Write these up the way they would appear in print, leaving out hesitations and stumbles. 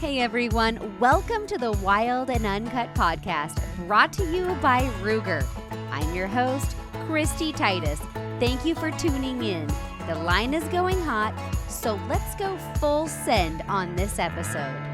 Hey everyone, welcome to the Wild and Uncut podcast, brought to you by Ruger. I'm your host, Kristy Titus. Thank you for tuning in. The line is going hot, so let's go full send on this episode.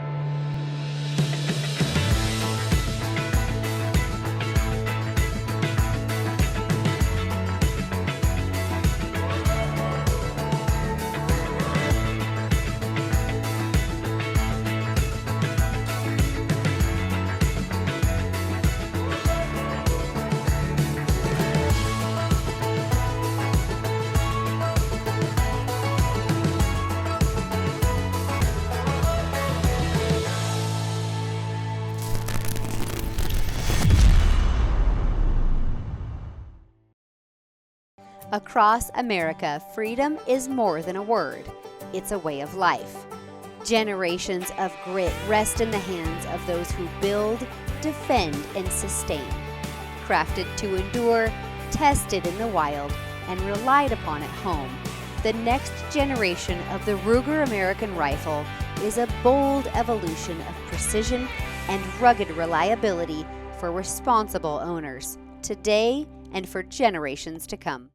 Across America, freedom is more than a word. It's a way of life. Generations of grit rest in the hands of those who build, defend, and sustain. Crafted to endure, tested in the wild, and relied upon at home, the next generation of the Ruger American Rifle is a bold evolution of precision and rugged reliability for responsible owners, today and for generations to come.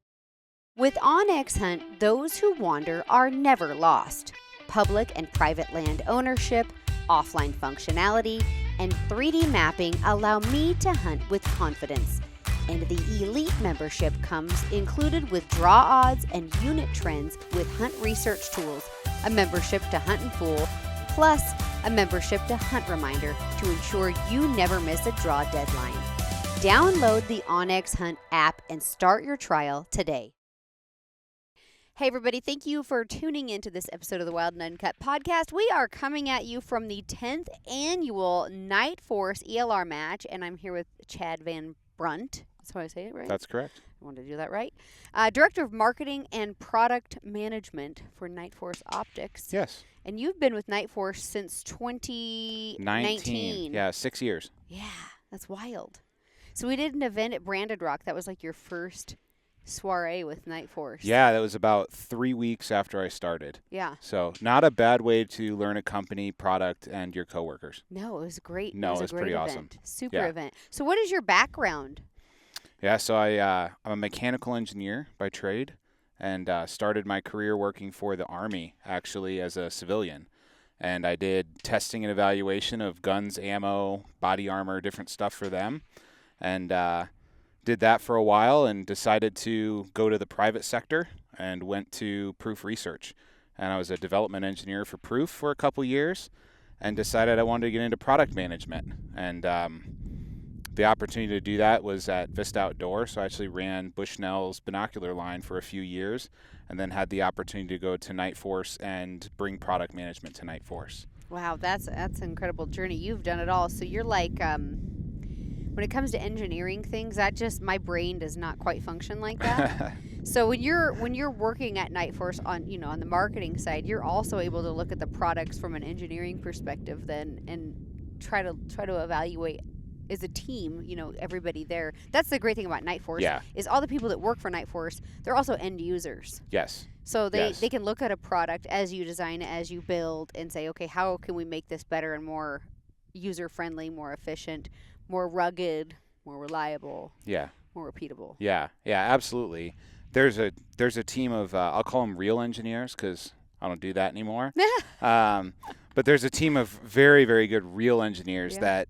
With OnX Hunt, those who wander are never lost. Public and private land ownership, offline functionality, and 3D mapping allow me to hunt with confidence. And the Elite membership comes included with draw odds and unit trends with hunt research tools, a membership to Hunt and Fool, plus a membership to Hunt Reminder to ensure you never miss a draw deadline. Download the OnX Hunt app and start your trial today. Hey everybody, thank you for tuning into this episode of the Wild and Uncut podcast. We are coming at you from the 10th annual Nightforce ELR match, and I'm here with Chad VanBrunt. That's how I say it, right? That's correct. I wanted to do that right. Director of Marketing and Product Management for Nightforce Optics. Yes. And you've been with Nightforce since 2019. Yeah, 6 years. Yeah, that's wild. So we did an event at Branded Rock. That was like your first soiree with Nightforce. Yeah, that was about 3 weeks after I started. Yeah. So not a bad way to learn a company, product, and your coworkers. No, it was great. No, it was pretty event. awesome. Super event. So what is your background? Yeah, so I'm a mechanical engineer by trade and started my career working for the Army, actually, as a civilian. And I did testing and evaluation of guns, ammo, body armor, different stuff for them. And did that for a while and decided to go to the private sector and went to Proof Research. And I was a development engineer for Proof for a couple years and decided I wanted to get into product management. And the opportunity to do that was at Vista Outdoor. So I actually ran Bushnell's binocular line for a few years and then had the opportunity to go to Nightforce and bring product management to Nightforce. Wow, that's an incredible journey. You've done it all. So you're like, when it comes to engineering things, my brain does not quite function like that. So when you're working at Nightforce on the marketing side, you're also able to look at the products from an engineering perspective then and try to evaluate as a team, everybody there. That's the great thing about Nightforce. Yeah. Is all the people that work for Nightforce, they're also end users. Yes. So they can look at a product as you design it, as you build, and say, okay, how can we make this better and more user-friendly, more efficient, more rugged, more reliable, more repeatable. Yeah, absolutely. There's a team of I'll call them real engineers because I don't do that anymore. But there's a team of very, very good real engineers that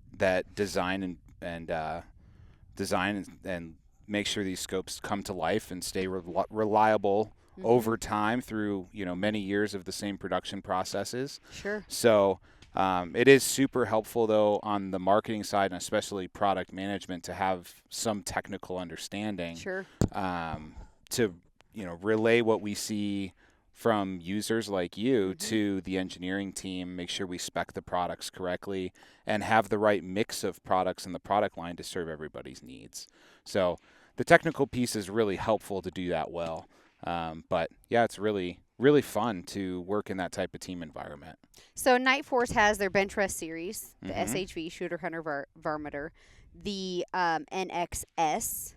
design and make sure these scopes come to life and stay reliable over time through many years of the same production processes. Sure. So. It is super helpful, though, on the marketing side and especially product management to have some technical understanding. Sure. To relay what we see from users like you to the engineering team, make sure we spec the products correctly and have the right mix of products in the product line to serve everybody's needs. So the technical piece is really helpful to do that well. But yeah, it's really fun to work in that type of team environment. So Nightforce has their bench rest series, the SHV Shooter Hunter Varmiter, the NXS,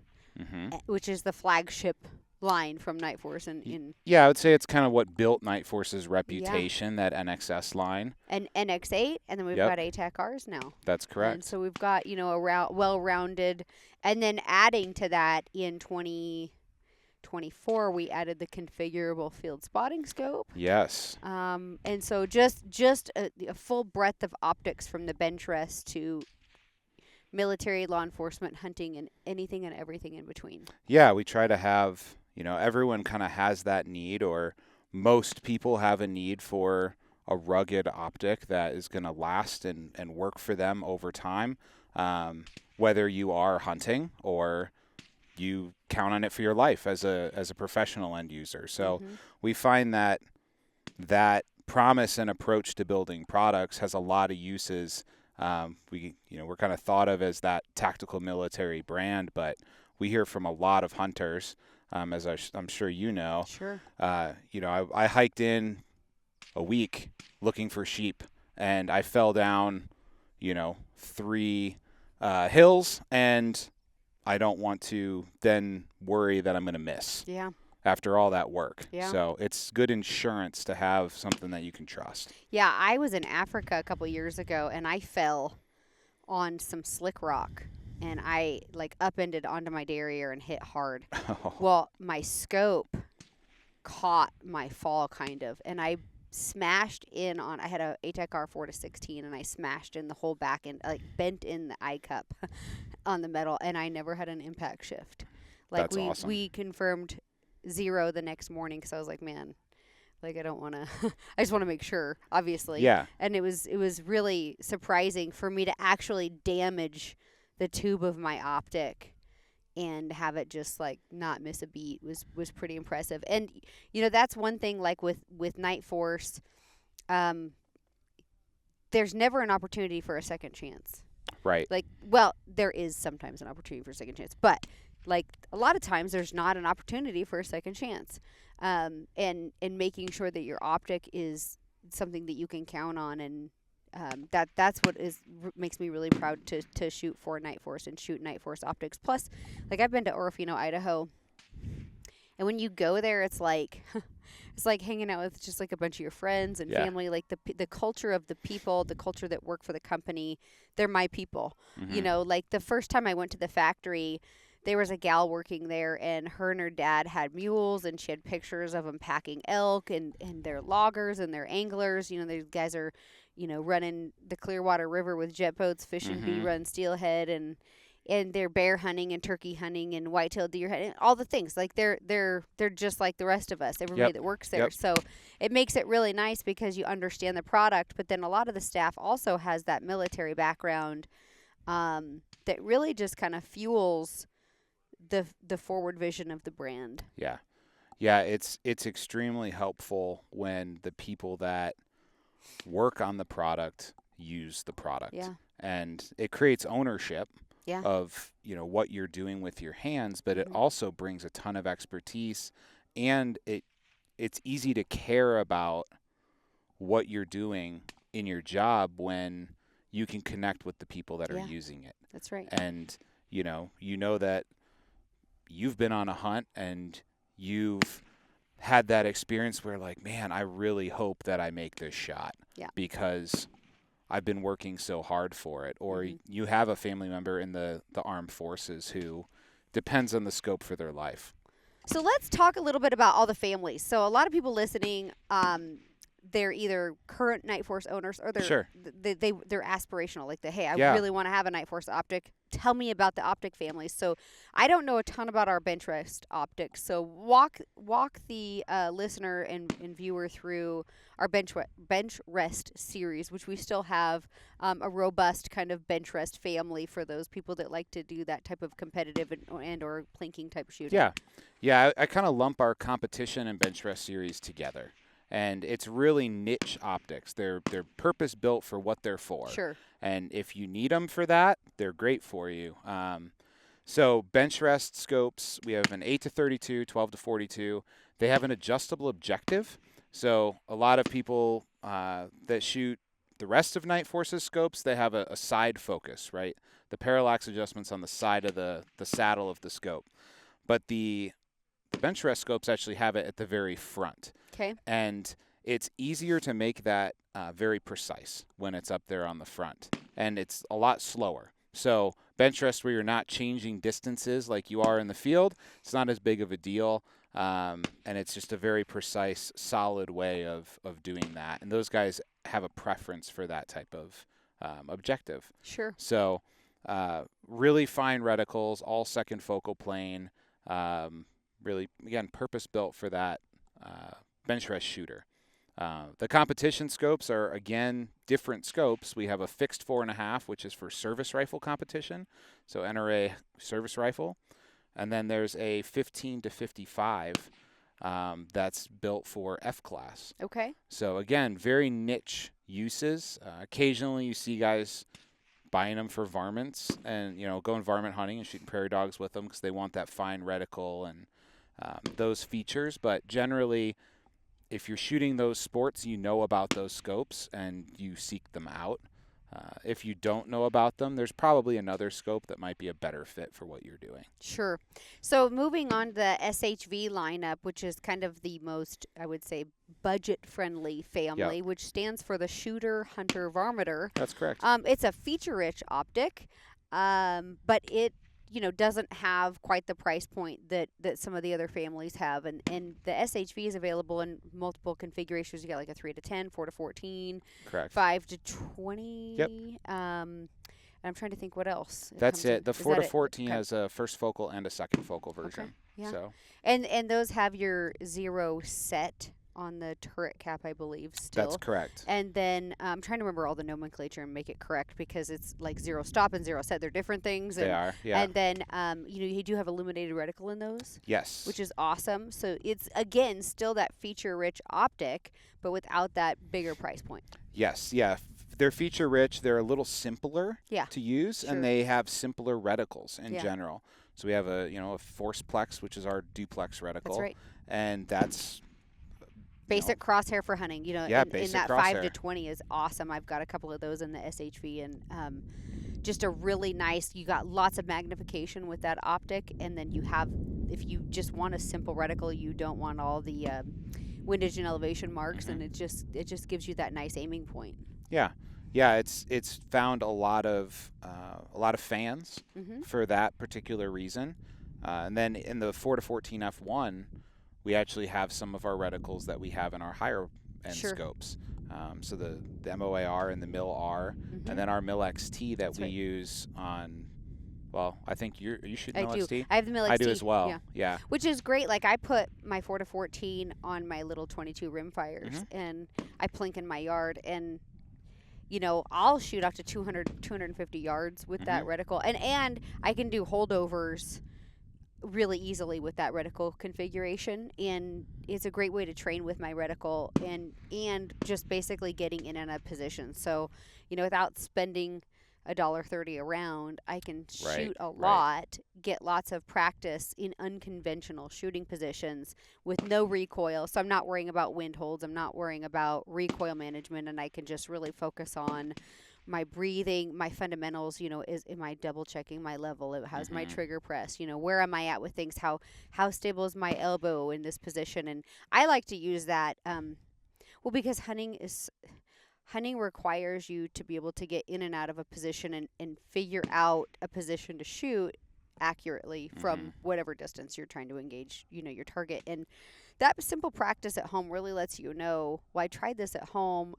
which is the flagship line from Nightforce in Yeah, I would say it's kind of what built Nightforce's reputation, that NXS line. and NX8, and then we've Yep. got ATAC Rs now. That's correct. And so we've got, a well-rounded, and then adding to that in 2024, we added the configurable field spotting scope. Yes. And so just a full breadth of optics from the bench rest to military, law enforcement, hunting, and anything and everything in between. Yeah, we try to have, everyone kind of has that need, or most people have a need for a rugged optic that is going to last and work for them over time, whether you are hunting or you count on it for your life as a professional end user. So we find that promise and approach to building products has a lot of uses. We're kind of thought of as that tactical military brand, but we hear from a lot of hunters, as I'm sure you know. Sure. I hiked in a week looking for sheep, and I fell down, 3 hills, and I don't want to then worry that I'm going to miss. Yeah. After all that work. Yeah. So it's good insurance to have something that you can trust. Yeah, I was in Africa a couple years ago, and I fell on some slick rock, and I upended onto my derriere and hit hard. Well, my scope caught my fall kind of, and I smashed in on. I had a ATAC R 4-16, and I smashed in the whole back end, bent in the eye cup on the metal, and I never had an impact shift. That's awesome. We confirmed 0 the next morning, because I was like, man, I don't want to I just want to make sure, obviously. Yeah. And it was really surprising for me to actually damage the tube of my optic and have it just not miss a beat was pretty impressive. And that's one thing, with Nightforce, there's never an opportunity for a second chance. Right. There is sometimes an opportunity for a second chance, but a lot of times there's not an opportunity for a second chance. And making sure that your optic is something that you can count on, and that's what makes me really proud to shoot for Nightforce and shoot Nightforce Optics. Plus, I've been to Orofino, Idaho, and when you go there, it's it's like hanging out with just a bunch of your friends and family. The culture of the people, the culture that work for the company, they're my people. The first time I went to the factory, there was a gal working there, and her dad had mules, and she had pictures of them packing elk and their loggers and their anglers. These guys are, running the Clearwater River with jet boats, fishing bee run, steelhead, and they're bear hunting and turkey hunting and white-tailed deer hunting, all the things. They're just like the rest of us, everybody that works there. Yep. So it makes it really nice because you understand the product, but then a lot of the staff also has that military background that really just kind of fuels the forward vision of the brand. Yeah. It's extremely helpful when the people that work on the product use the product. Yeah. And it creates ownership Yeah. of, what you're doing with your hands, but it also brings a ton of expertise, and it's easy to care about what you're doing in your job when you can connect with the people that are using it. That's right. And you know that you've been on a hunt and you've had that experience where man, I really hope that I make this shot because I've been working so hard for it. Or you have a family member in the armed forces who depends on the scope for their life. So let's talk a little bit about all the families. So a lot of people listening, they're either current Nightforce owners or they're aspirational. Hey, I really want to have a Nightforce optic. Tell me about the optic families. So I don't know a ton about our bench rest optics. So walk the listener and viewer through our bench rest series, which we still have a robust kind of bench rest family for those people that like to do that type of competitive and or plinking type shooting. Yeah. I kind of lump our competition and bench rest series together. And it's really niche optics. They're purpose built for what they're for. Sure. And if you need them for that, they're great for you. So bench rest scopes, we have an 8-32, 12-42. They have an adjustable objective. So a lot of people that shoot the rest of Nightforce's scopes, they have a side focus, right? The parallax adjustment's on the side of the saddle of the scope. But the The bench rest scopes actually have it at the very front. Okay. And it's easier to make that very precise when it's up there on the front. And it's a lot slower. So bench rest where you're not changing distances like you are in the field, it's not as big of a deal. And it's just a very precise, solid way of doing that. And those guys have a preference for that type of objective. Sure. So really fine reticles, all second focal plane, really, again, purpose-built for that bench rest shooter. The competition scopes are, again, different scopes. We have a fixed 4.5, which is for service rifle competition, so NRA service rifle. And then there's a 15 to 55 that's built for F-class. Okay. So, again, very niche uses. Occasionally you see guys buying them for varmints and, going varmint hunting and shooting prairie dogs with them because they want that fine reticle and those features. But generally, if you're shooting those sports, you know about those scopes and you seek them out. If you don't know about them, there's probably another scope that might be a better fit for what you're doing. Sure. So moving on to the SHV lineup, which is kind of the most, I would say, budget-friendly family, which stands for the Shooter Hunter Varminter. That's correct. It's a feature-rich optic, but it doesn't have quite the price point that some of the other families have. And the SHV is available in multiple configurations. You got like a 3 to 10, 4 to 14, Correct. 5 to 20. Yep. And I'm trying to think what else. That's it. The 4 to 14 Okay. has a first focal and a second focal version. Okay. Yeah. So. And those have your 0 set on the turret cap, I believe, still. That's correct. And then I'm trying to remember all the nomenclature and make it correct because it's like 0 stop and 0 set. They're different things. They are, yeah. And then, you do have illuminated reticle in those. Yes. Which is awesome. So it's, again, still that feature-rich optic, but without that bigger price point. Yes, yeah. They're feature-rich. They're a little simpler to use, Sure. and they have simpler reticles in Yeah. general. So we have a force plex, which is our duplex reticle. That's right. And that's basic crosshair for hunting, Yeah, and basic that crosshair. 5 to 20 is awesome. I've got a couple of those in the SHV, and just a really nice, you got lots of magnification with that optic, and then you have, if you just want a simple reticle, you don't want all the windage and elevation marks, and it just gives you that nice aiming point. Yeah. Yeah, it's found a lot of fans for that particular reason. And then in the 4 to 14 F1, we actually have some of our reticles that we have in our higher end scopes. So the MOAR and the MIL-R, and then our MIL-XT that we use on. Well, I think you shoot MIL-XT. I have the MIL-XT. I do as well. Yeah. Which is great. Like, I put my 4 to 14 on my little 22 rimfires, and I plink in my yard, and I'll shoot up to 200, 250 yards with that reticle. And I can do holdovers really easily with that reticle configuration. And it's a great way to train with my reticle and just basically getting in and out of position. So, without spending $1.30 a round, I can shoot a lot, get lots of practice in unconventional shooting positions with no recoil. So I'm not worrying about wind holds. I'm not worrying about recoil management, and I can just really focus on my breathing, my fundamentals. Am I double checking my level? How's my trigger press? Where am I at with things? How stable is my elbow in this position? And I like to use that, because hunting requires you to be able to get in and out of a position and figure out a position to shoot accurately from whatever distance you're trying to engage, your target. And that simple practice at home really lets you know, well, I tried this at home.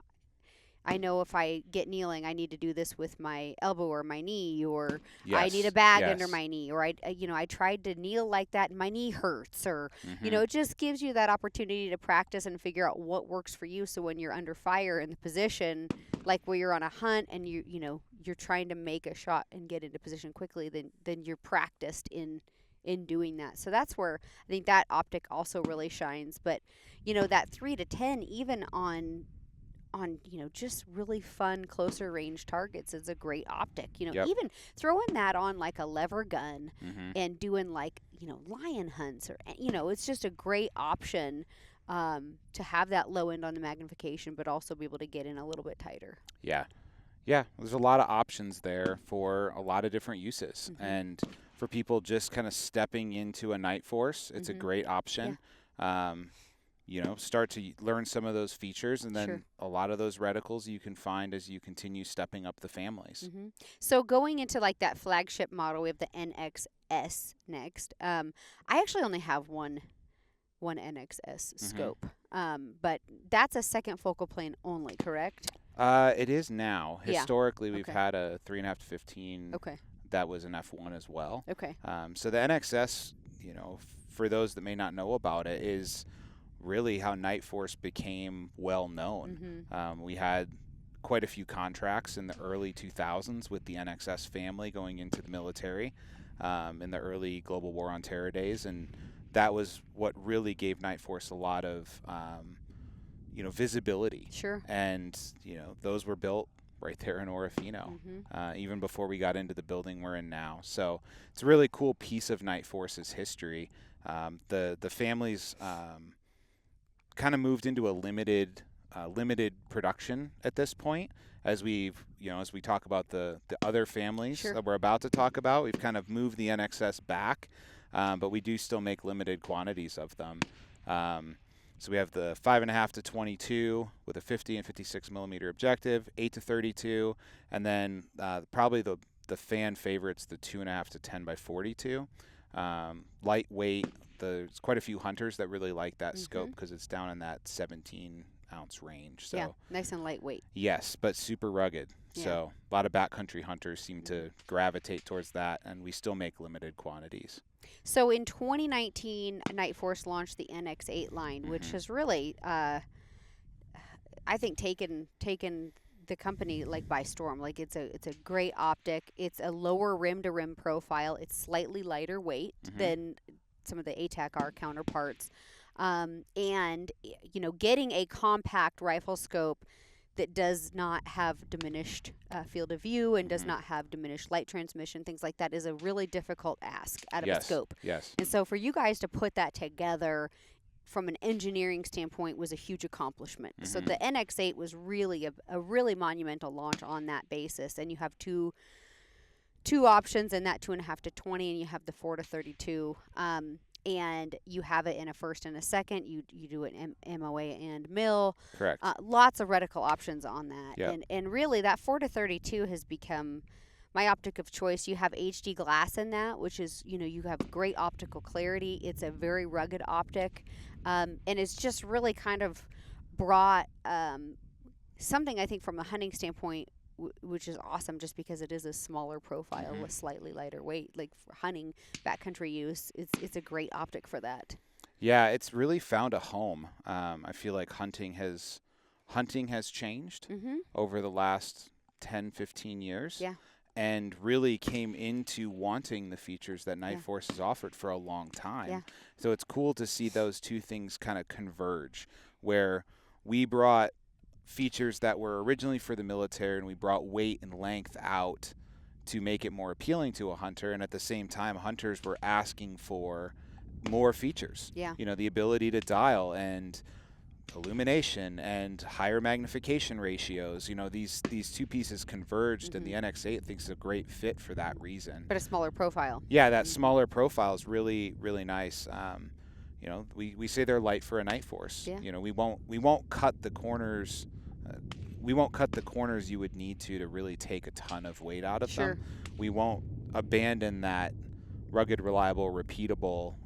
I know if I get kneeling, I need to do this with my elbow or my knee, or I need a bag under my knee, or I tried to kneel like that and my knee hurts, or it just gives you that opportunity to practice and figure out what works for you. So when you're under fire in the position, like where you're on a hunt and you're trying to make a shot and get into position quickly, then you're practiced in doing that. So that's where I think that optic also really shines. But that 3 to 10, even on just really fun closer range targets, is a great optic. Even throwing that on like a lever gun and doing like lion hunts, or it's just a great option to have that low end on the magnification, but also be able to get in a little bit tighter. Yeah, there's a lot of options there for a lot of different uses. And for people just kind of stepping into a Nightforce. It's a great option. You know, start to learn some of those features, and then a lot of those reticles you can find as you continue stepping up the families. So going into like that flagship model, we have the NXS next. I actually only have one NXS scope, but that's a second focal plane only, correct? It is now. Historically, we've had a 3.5 to 15. That was an F1 as well. So the NXS, you know, for those that may not know about it, is really how Nightforce became well known. We had quite a few contracts in the early 2000s with the NXS family going into the military in the early Global War on Terror days, and that was what really gave Nightforce a lot of you know, visibility. And you know, those were built right there in Orofino, even before we got into the building we're in now. So it's a really cool piece of Nightforce's history. The families kind of moved into a limited production at this point. As we talk about the other families that we're about to talk about, we've kind of moved the NXS back, but we do still make limited quantities of them. So we have the 5.5 to 22 with a 50 and 56 millimeter objective, 8 to 32, and then probably the fan favorites, the 2.5 to 10 by 42. Lightweight. There's quite a few hunters that really like that scope because it's down in that 17-ounce range. So nice and lightweight. Yes, but super rugged. So a lot of backcountry hunters seem to gravitate towards that, and we still make limited quantities. So in 2019, Nightforce launched the NX8 line, which has really, I think, taken the company like by storm. Like it's a great optic. It's a lower rim to rim profile. It's slightly lighter weight than some of the ATAC-R counterparts, and you know, getting a compact rifle scope that does not have diminished field of view and does not have diminished light transmission, things like that, is a really difficult ask out of a scope. And so for you guys to put that together from an engineering standpoint was a huge accomplishment. So the NX8 was really a really monumental launch on that basis, and you have two options in that 2.5 to 20, and you have the 4 to 32. And you have it in a first and a second. You do it in MOA and mill. Correct. Lots of reticle options on that. And really, that 4 to 32 has become my optic of choice. You have HD glass in that, which is, you know, you have great optical clarity. It's a very rugged optic. And it's just really kind of brought something, I think, from a hunting standpoint, which is awesome, just because it is a smaller profile with slightly lighter weight. Like for hunting, backcountry use, it's a great optic for that. Yeah, it's really found a home. I feel like hunting has changed over the last 10, 15 years. And really came into wanting the features that Nightforce has offered for a long time. So it's cool to see those two things kind of converge, where we brought features that were originally for the military, and we brought weight and length out to make it more appealing to a hunter, and at the same time hunters were asking for more features. You know, the ability to dial and illumination and higher magnification ratios. You know, these two pieces converged, and the NX8 I think is a great fit for that reason. But a smaller profile. Yeah, that smaller profile is really, really nice. You know, we say they're light for a Nightforce. You know, we won't cut the corners. We won't cut the corners you would need to really take a ton of weight out of them. We won't abandon that rugged, reliable, repeatable,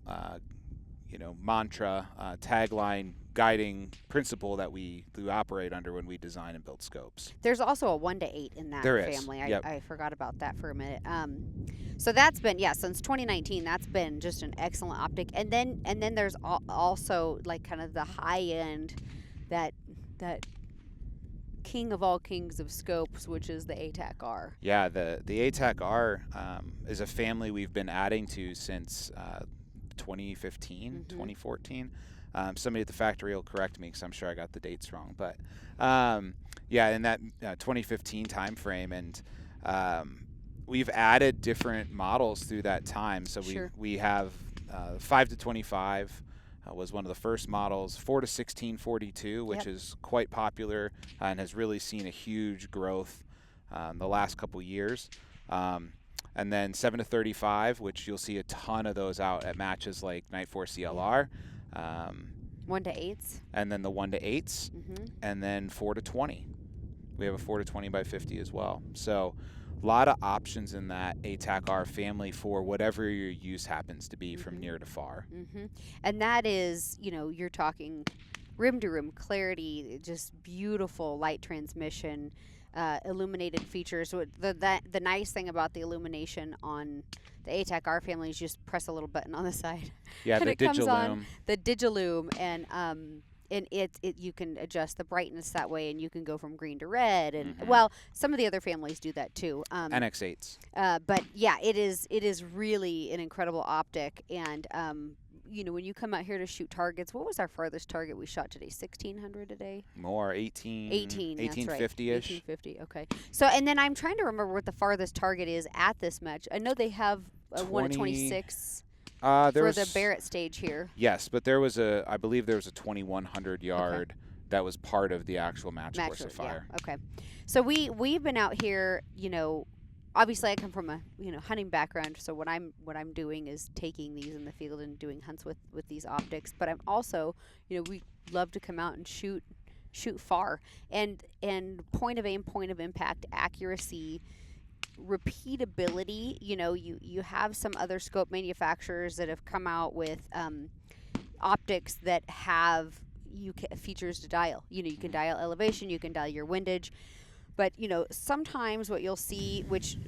you know, mantra, tagline, guiding principle that we operate under when we design and build scopes. There's also a 1 to 8 in that family. I forgot about that for a minute. So that's been, since 2019, that's been just an excellent optic. And then there's also like kind of the high end, that king of all kings of scopes, which is the ATAC-R. Yeah, the ATAC-R is a family we've been adding to since 2015, 2014. Somebody at the factory will correct me because I'm sure I got the dates wrong. But in that 2015 time frame, and we've added different models through that time. So we have 5 to 25 was one of the first models, 4 to 16 42, which is quite popular and has really seen a huge growth the last couple years. And then 7 to 35, which you'll see a ton of those out at matches like Nightforce ELR. 1 to 8s. And then the 1 to 8s. Mm-hmm. And then 4 to 20. We have a 4 to 20 by 50 as well. So a lot of options in that ATAC-R family for whatever your use happens to be, from near to far. Mm-hmm. And that is, you're talking rim to rim clarity, just beautiful light transmission, illuminated features. So the nice thing about the illumination on the ATAC-R family is just press a little button on the side. Yeah, and the it comes Digilume. on the Digilume, and it you can adjust the brightness that way, and you can go from green to red, and well, some of the other families do that too. NX8s. But yeah, it is really an incredible optic, and when you come out here to shoot targets, what was our farthest target we shot today? 1,600 a day? More, 1850-ish. 1850, okay. So, and then I'm trying to remember what the farthest target is at this match. I know they have a 1 at 26 for the Barrett stage here. Yes, but I believe there was a 2,100 yard that was part of the actual match course of fire. Yeah, okay. So we've been out here, obviously I come from a hunting background, so what I'm doing is taking these in the field and doing hunts with these optics. But I'm also, we love to come out and shoot far, and point of aim, point of impact accuracy, repeatability. You have some other scope manufacturers that have come out with optics that have features to dial. You can dial elevation, you can dial your windage. But sometimes what you'll see, which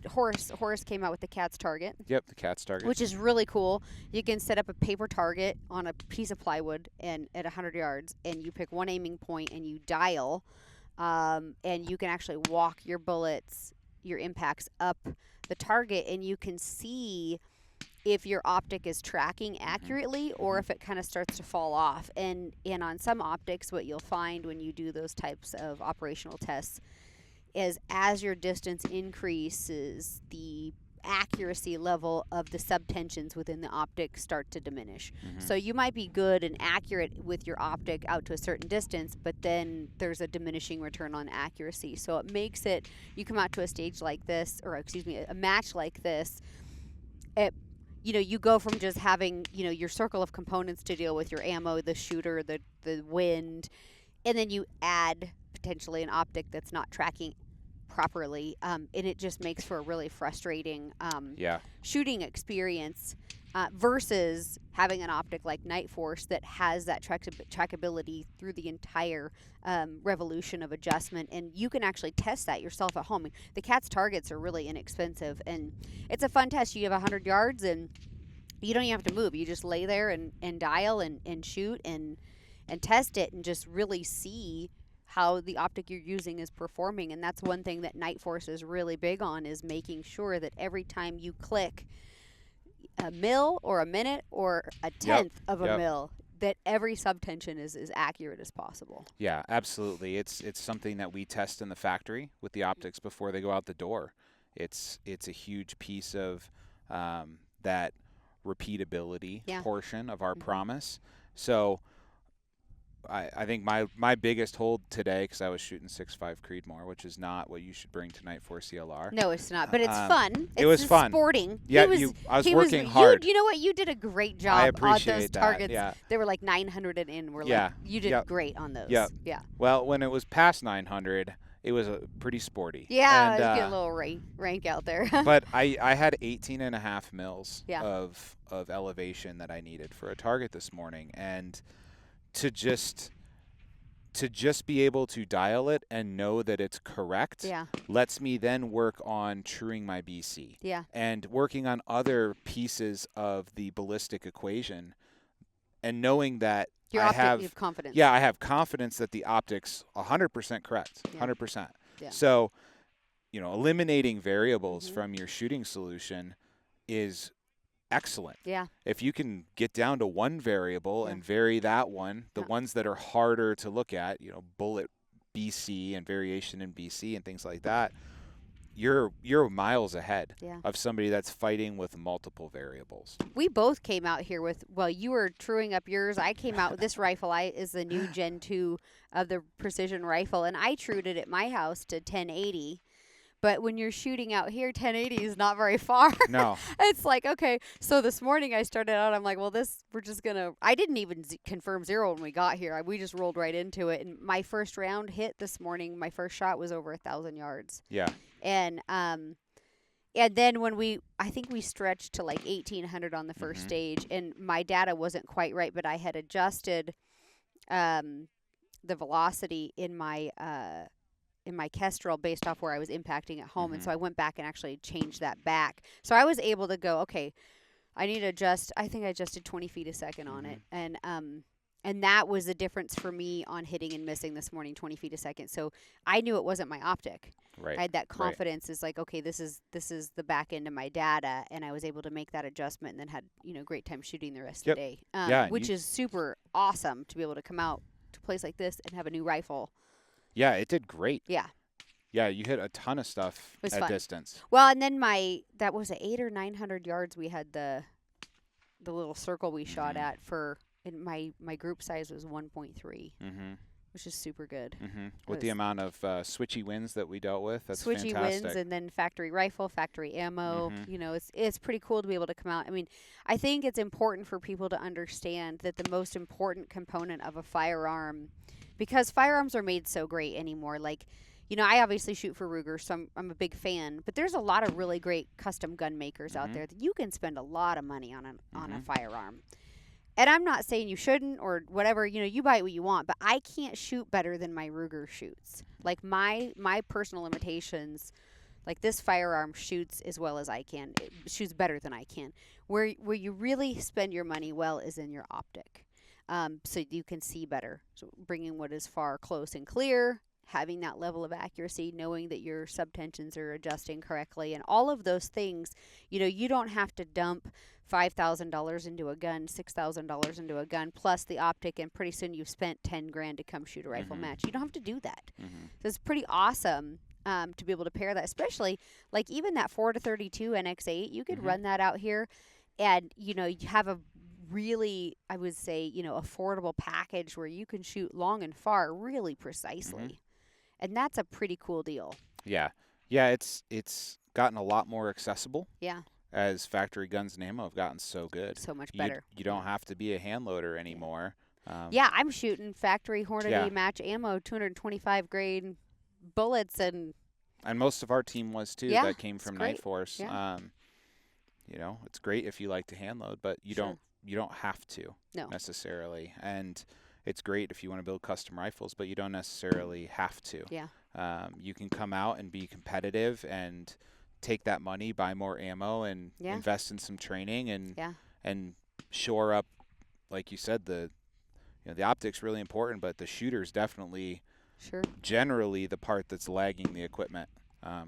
Horace came out with the Cat's Target. Yep, the Cat's Target, which is really cool. You can set up a paper target on a piece of plywood and at 100 yards, and you pick one aiming point and you dial, and you can actually walk your bullets, your impacts up the target, and you can see if your optic is tracking accurately or if it kind of starts to fall off. And on some optics, what you'll find when you do those types of operational tests is as your distance increases, the accuracy level of the subtensions within the optic start to diminish. So you might be good and accurate with your optic out to a certain distance, but then there's a diminishing return on accuracy. So it makes it, you come out to a stage like this, or excuse me, a match like this, you go from just having, your circle of components to deal with your ammo, the shooter, the wind, and then you add potentially an optic that's not tracking properly, and it just makes for a really frustrating shooting experience versus having an optic like Nightforce that has that trackability through the entire revolution of adjustment, and you can actually test that yourself at home. The Cat's Targets are really inexpensive, and it's a fun test. You have 100 yards, and you don't even have to move. You just lay there and dial and shoot and test it and just really see how the optic you're using is performing. And that's one thing that Nightforce is really big on, is making sure that every time you click a mil or a minute or a tenth of a mil, that every subtension is as accurate as possible. Yeah, absolutely. It's something that we test in the factory with the optics before they go out the door. It's a huge piece of that repeatability portion of our promise. So I think my biggest hold today, because I was shooting 6.5 Creedmoor, which is not what you should bring to Nightforce ELR. No, it's not, but it's fun. It was fun. Sporting. Yeah, I was working hard. You know what? You did a great job on those targets. Yeah. They were like 900 and in. You did great on those. Yeah. Yeah. Well, when it was past 900, it was pretty sporty. Yeah, it was getting a little rank out there. But I had 18.5 mils of elevation that I needed for a target this morning, and to just be able to dial it and know that it's correct lets me then work on truing my BC and working on other pieces of the ballistic equation, and knowing that you have confidence. Yeah, I have confidence that the optic's 100% correct, 100%. Yeah. So, eliminating variables from your shooting solution is excellent. Yeah. If you can get down to one variable and vary that one, the ones that are harder to look at, bullet BC and variation in BC and things like that, you're miles ahead of somebody that's fighting with multiple variables. We both came out here with, you were truing up yours. I came out with this rifle. Is the new Gen 2 of the precision rifle, and I trued it at my house to 1080. But when you're shooting out here, 1080 is not very far. No. It's like, okay. So this morning I started out, I'm like, well, we're just going to, I didn't even confirm zero when we got here. We just rolled right into it. And my first round hit this morning, my first shot was over 1,000 yards. Yeah. And then I think we stretched to like 1,800 on the first stage, and my data wasn't quite right, but I had adjusted the velocity in my Kestrel based off where I was impacting at home, and so I went back and actually changed that back. So I was able to go, okay, I need to adjust. I think I adjusted 20 feet a second on it, and that was the difference for me on hitting and missing this morning, 20 feet a second. So I knew it wasn't my optic. Right. I had that confidence. Is like, okay, this is the back end of my data, and I was able to make that adjustment, and then had great time shooting the rest of the day. Which is super awesome to be able to come out to a place like this and have a new rifle. Yeah, it did great. Yeah. Yeah, you hit a ton of stuff at fun. distance. Well, and then that was at 800 or 900 yards. We had the little circle we shot at and my group size was 1.3, which is super good. With the amount of switchy winds that we dealt with, that's switchy fantastic. winds, and then factory rifle, factory ammo. It's pretty cool to be able to come out. I mean, I think it's important for people to understand that the most important component of a firearm, because firearms are made so great anymore. Like, I obviously shoot for Ruger, so I'm a big fan. But there's a lot of really great custom gun makers out there that you can spend a lot of money on a firearm. And I'm not saying you shouldn't or whatever. You buy what you want. But I can't shoot better than my Ruger shoots. Like my personal limitations. Like this firearm shoots as well as I can. It shoots better than I can. Where you really spend your money well is in your optic. So you can see better. So bringing what is far, close, and clear, having that level of accuracy, knowing that your subtensions are adjusting correctly, and all of those things, you don't have to dump $5,000 into a gun, $6,000 into a gun, plus the optic, and pretty soon you've spent $10,000 to come shoot a rifle match. You don't have to do that. So it's pretty awesome to be able to pair that, especially like even that 4-32 NX8. You could run that out here, and you have a really, I would say, affordable package where you can shoot long and far really precisely. And that's a pretty cool deal. Yeah. Yeah, it's gotten a lot more accessible. Yeah. As factory guns and ammo have gotten so good. So much better. You don't have to be a hand loader anymore. I'm shooting factory Hornady match ammo, 225 grade bullets, and most of our team was too. That came from Nightforce. Yeah. It's great if you like to hand load, but you don't have to necessarily. And it's great if you want to build custom rifles, but you don't necessarily have to. Yeah. You can come out and be competitive and take that money, buy more ammo, and invest in some training and shore up, like you said, the optic's really important, but the shooter's definitely generally the part that's lagging the equipment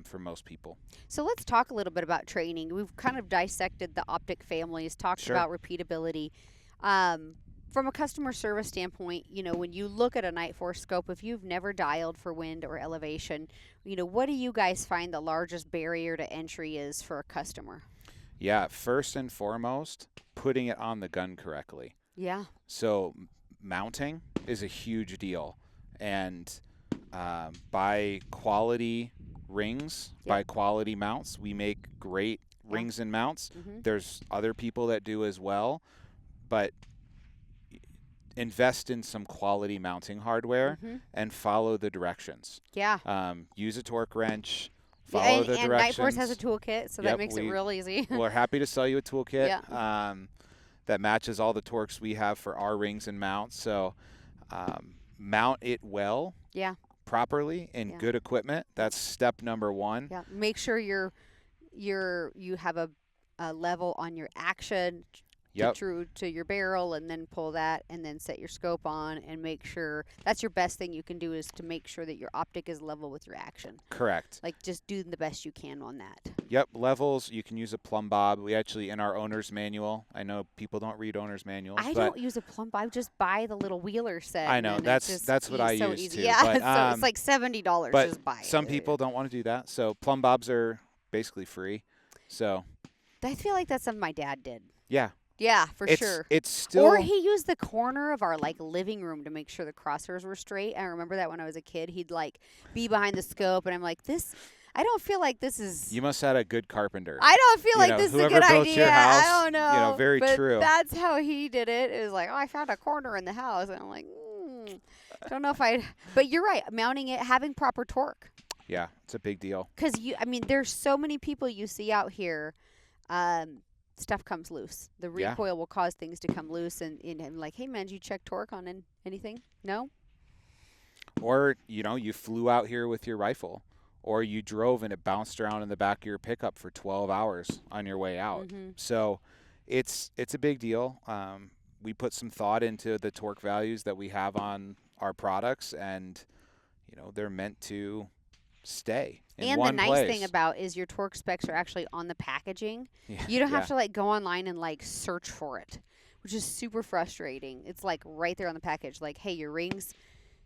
for most people. So let's talk a little bit about training. We've kind of dissected the optic families, talked about repeatability. From a customer service standpoint, when you look at a Nightforce scope, if you've never dialed for wind or elevation, what do you guys find the largest barrier to entry is for a customer? Yeah, first and foremost, putting it on the gun correctly. Yeah. So mounting is a huge deal. And by quality rings, by quality mounts, we make great rings and mounts. There's other people that do as well, but invest in some quality mounting hardware and follow the directions. Yeah. Use a torque wrench. Follow the directions. And Nightforce has a toolkit, so that makes it real easy. We're happy to sell you a toolkit that matches all the torques we have for our rings and mounts. So mount it well, properly, in good equipment. That's step number one. Yeah. Make sure you have a level on your action. True to your barrel, and then pull that, and then set your scope on, and make sure that's your best thing you can do is to make sure that your optic is level with your action. Correct. Like just do the best you can on that. Yep, levels. You can use a plumb bob. We actually, in our owner's manual, I know people don't read owner's manuals. I don't use a plumb bob. I just buy the little wheeler set. I know that's what I use too. Yeah, but, so it's like $70. But just buy it. Some people don't want to do that, so plumb bobs are basically free. So I feel like that's something my dad did. Yeah. Yeah, for sure. It's still. Or he used the corner of our living room to make sure the crosshairs were straight. I remember that when I was a kid, he'd be behind the scope, and I'm like, this. I don't feel like this is. You must have had a good carpenter. I don't feel like know, this is a whoever good built idea. your house, I don't know. very but true. That's how he did it. It was like, oh, I found a corner in the house, and I'm like, don't know if I. But you're right. Mounting it, having proper torque. Yeah, it's a big deal. Because there's so many people you see out here. Stuff comes loose. The recoil will cause things to come loose, and like, hey man, did you check torque on anything? No. Or you flew out here with your rifle, or you drove and it bounced around in the back of your pickup for 12 hours on your way out. Mm-hmm. So it's a big deal. We put some thought into the torque values that we have on our products, and they're meant to stay in one place. And the nice thing about is your torque specs are actually on the packaging. Yeah, you don't have to like go online and like search for it, which is super frustrating. It's like right there on the package. Like, hey, your rings,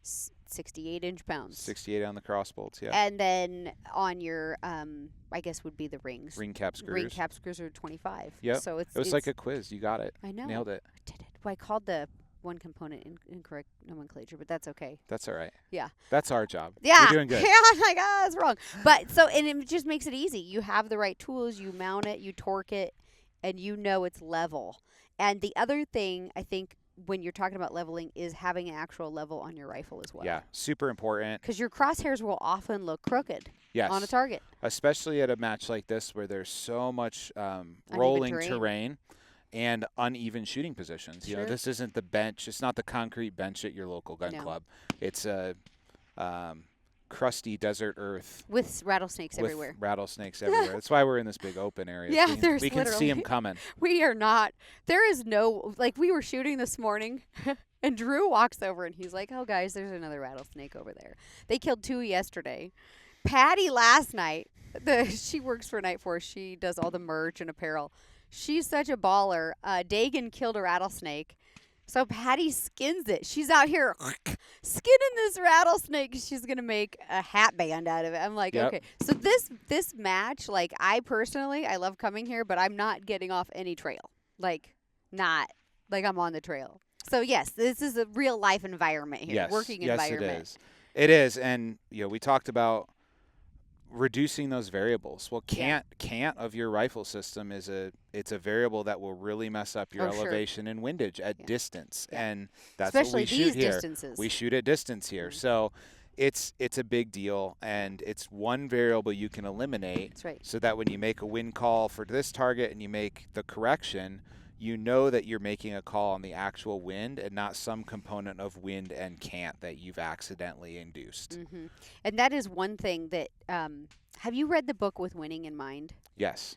68 inch-pounds. 68 on the cross bolts, yeah. And then on your, I guess would be the rings. Ring cap screws. Ring cap screws are 25. Yeah. So it was like a quiz. You got it. I know. Nailed it. I did it. Well, I called the one component incorrect nomenclature, but that's okay. That's all right. Yeah. That's our job. Yeah. You're doing good. Yeah, I'm like, that's wrong. But and it just makes it easy. You have the right tools, you mount it, you torque it, and it's level. And the other thing, I think, when you're talking about leveling is having an actual level on your rifle as well. Yeah, super important. Because your crosshairs will often look crooked on a target. Especially at a match like this where there's so much rolling terrain and uneven shooting positions. Sure. This isn't the bench. It's not the concrete bench at your local gun club. It's a crusty desert earth. With rattlesnakes everywhere. Rattlesnakes everywhere. That's why we're in this big open area. Yeah, we can see them coming. We are not. There is no, like, we were shooting this morning, and Drew walks over, and he's like, oh, guys, there's another rattlesnake over there. They killed 2 yesterday. Patty last night, she works for Nightforce. She does all the merch and apparel. She's such a baller. Dagan killed a rattlesnake. So Patty skins it. She's out here skinning this rattlesnake. She's going to make a hat band out of it. I'm like, okay. So this match, like, I personally, I love coming here, but I'm not getting off any trail. Like, not like I'm on the trail. So, yes, this is a real life environment here, working environment. Yes, it is. And, we talked about reducing those variables. Well, cant of your rifle system it's a variable that will really mess up your elevation and windage at distance, and that's especially what we shoot here. Distances. We shoot at distance here, so it's a big deal, and it's one variable you can eliminate. That's right. So that when you make a wind call for this target and you make the correction, you know that you're making a call on the actual wind and not some component of wind and cant that you've accidentally induced. Mm-hmm. And that is one thing that, have you read the book With Winning in Mind? Yes.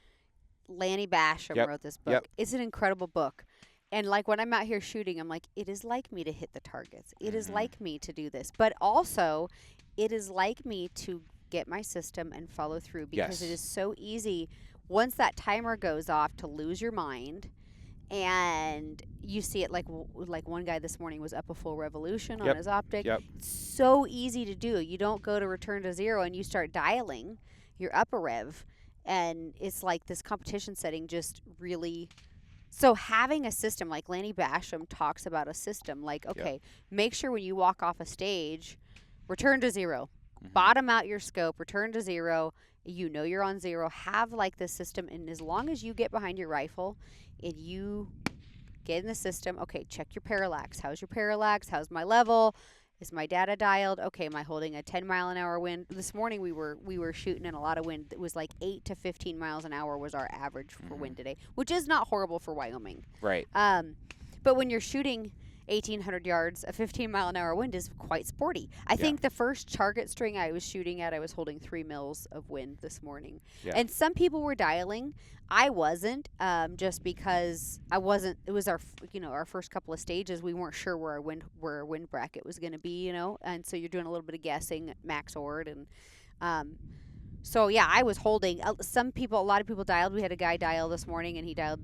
Lanny Basham wrote this book. It's an incredible book. And like when I'm out here shooting, I'm like, it is like me to hit the targets. It is like me to do this. But also, it is like me to get my system and follow through, because it is so easy once that timer goes off to lose your mind. And you see it like one guy this morning was up a full revolution on his optic. It's so easy to do. You don't go to return to zero and you start dialing. You're up a rev. And it's like this competition setting just really. So having a system, like Lanny Basham talks about a system, like, make sure when you walk off a stage, return to zero. Mm-hmm. Bottom out your scope, return to zero. You're on zero. Have like this system. And as long as you get behind your rifle and you get in the system, check your parallax. How's your parallax? How's my level? Is my data dialed? Okay, am I holding a 10-mile-an-hour wind? This morning we were shooting in a lot of wind. It was like 8 to 15 miles an hour was our average for wind today, which is not horrible for Wyoming. Right. But when you're shooting 1,800 yards, a 15-mile-an-hour wind is quite sporty. I think the first target string I was shooting at, I was holding 3 mils of wind this morning. Yeah. And some people were dialing. I wasn't, just because I wasn't. It was our first couple of stages. We weren't sure where our wind bracket was going to be, and so you're doing a little bit of guessing, max ord, and I was holding. A lot of people dialed. We had a guy dial this morning, and he dialed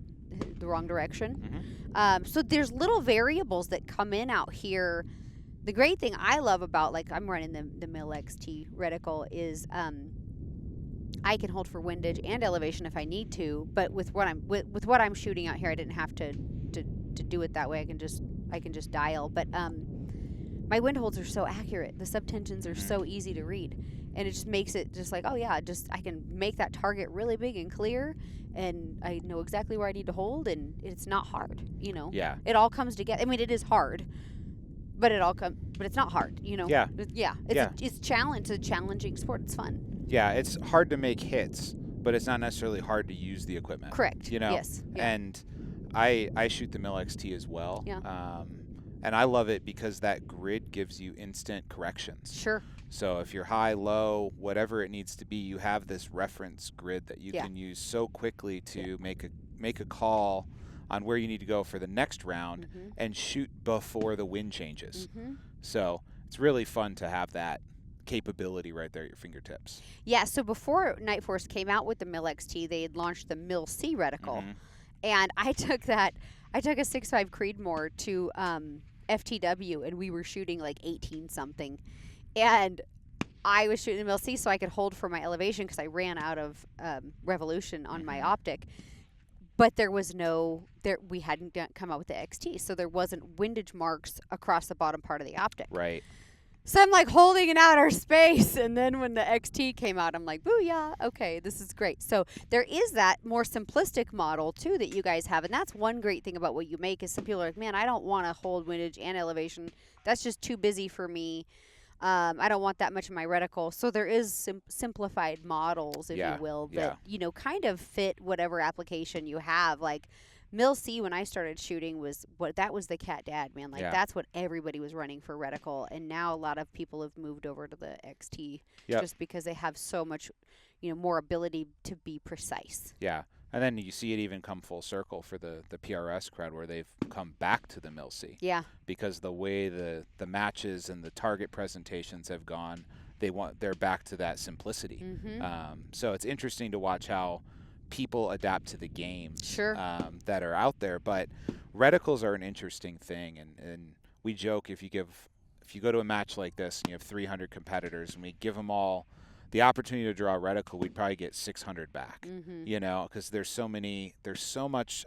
the wrong direction. Mm-hmm. So there's little variables that come in out here. The great thing I love about, like, I'm running the Mill XT reticle is I can hold for windage and elevation if I need to, but with what I'm shooting out here, I didn't have to do it that way. I can just dial. But my wind holds are so accurate. The subtensions are so easy to read. And it just makes it just like, oh yeah, just I can make that target really big and clear, and I know exactly where I need to hold, and it's not hard, you know. Yeah. It all comes together. I mean, it is hard, but but it's not hard, you know. Yeah. It's a challenging sport. It's fun. Yeah, it's hard to make hits, but it's not necessarily hard to use the equipment. Correct. You know. Yes. Yeah. And I shoot the Mill XT as well. Yeah. And I love it because that grid gives you instant corrections. Sure. So if you're high, low, whatever it needs to be, you have this reference grid that you can use so quickly to make a call on where you need to go for the next round and shoot before the wind changes. So it's really fun to have that capability right there at your fingertips. Yeah, so before Nightforce came out with the Mill XT, they had launched the Mill C reticle. And I took a 6.5 Creedmoor to FTW, and we were shooting like 18 something. And I was shooting the Mill C so I could hold for my elevation because I ran out of revolution on my optic. But we hadn't come out with the XT, so there wasn't windage marks across the bottom part of the optic. Right. So I'm like holding in outer space, and then when the XT came out, I'm like, booyah, okay, this is great. So there is that more simplistic model, too, that you guys have, and that's one great thing about what you make is some people are like, man, I don't want to hold windage and elevation. That's just too busy for me. I don't want that much in my reticle. So there is simplified models, if you will, that, you know, kind of fit whatever application you have. Like Mill C, when I started shooting, that was the cat dad, man. Like that's what everybody was running for reticle. And now a lot of people have moved over to the XT just because they have so much, you know, more ability to be precise. Yeah. And then you see it even come full circle for the PRS crowd where they've come back to the Mill C. Yeah. Because the way the matches and the target presentations have gone, they're back to that simplicity. So it's interesting to watch how people adapt to the games that are out there. But reticles are an interesting thing, and we joke if you go to a match like this and you have 300 competitors and we give them all the opportunity to draw a reticle, we'd probably get 600 back, you know, because there's so much,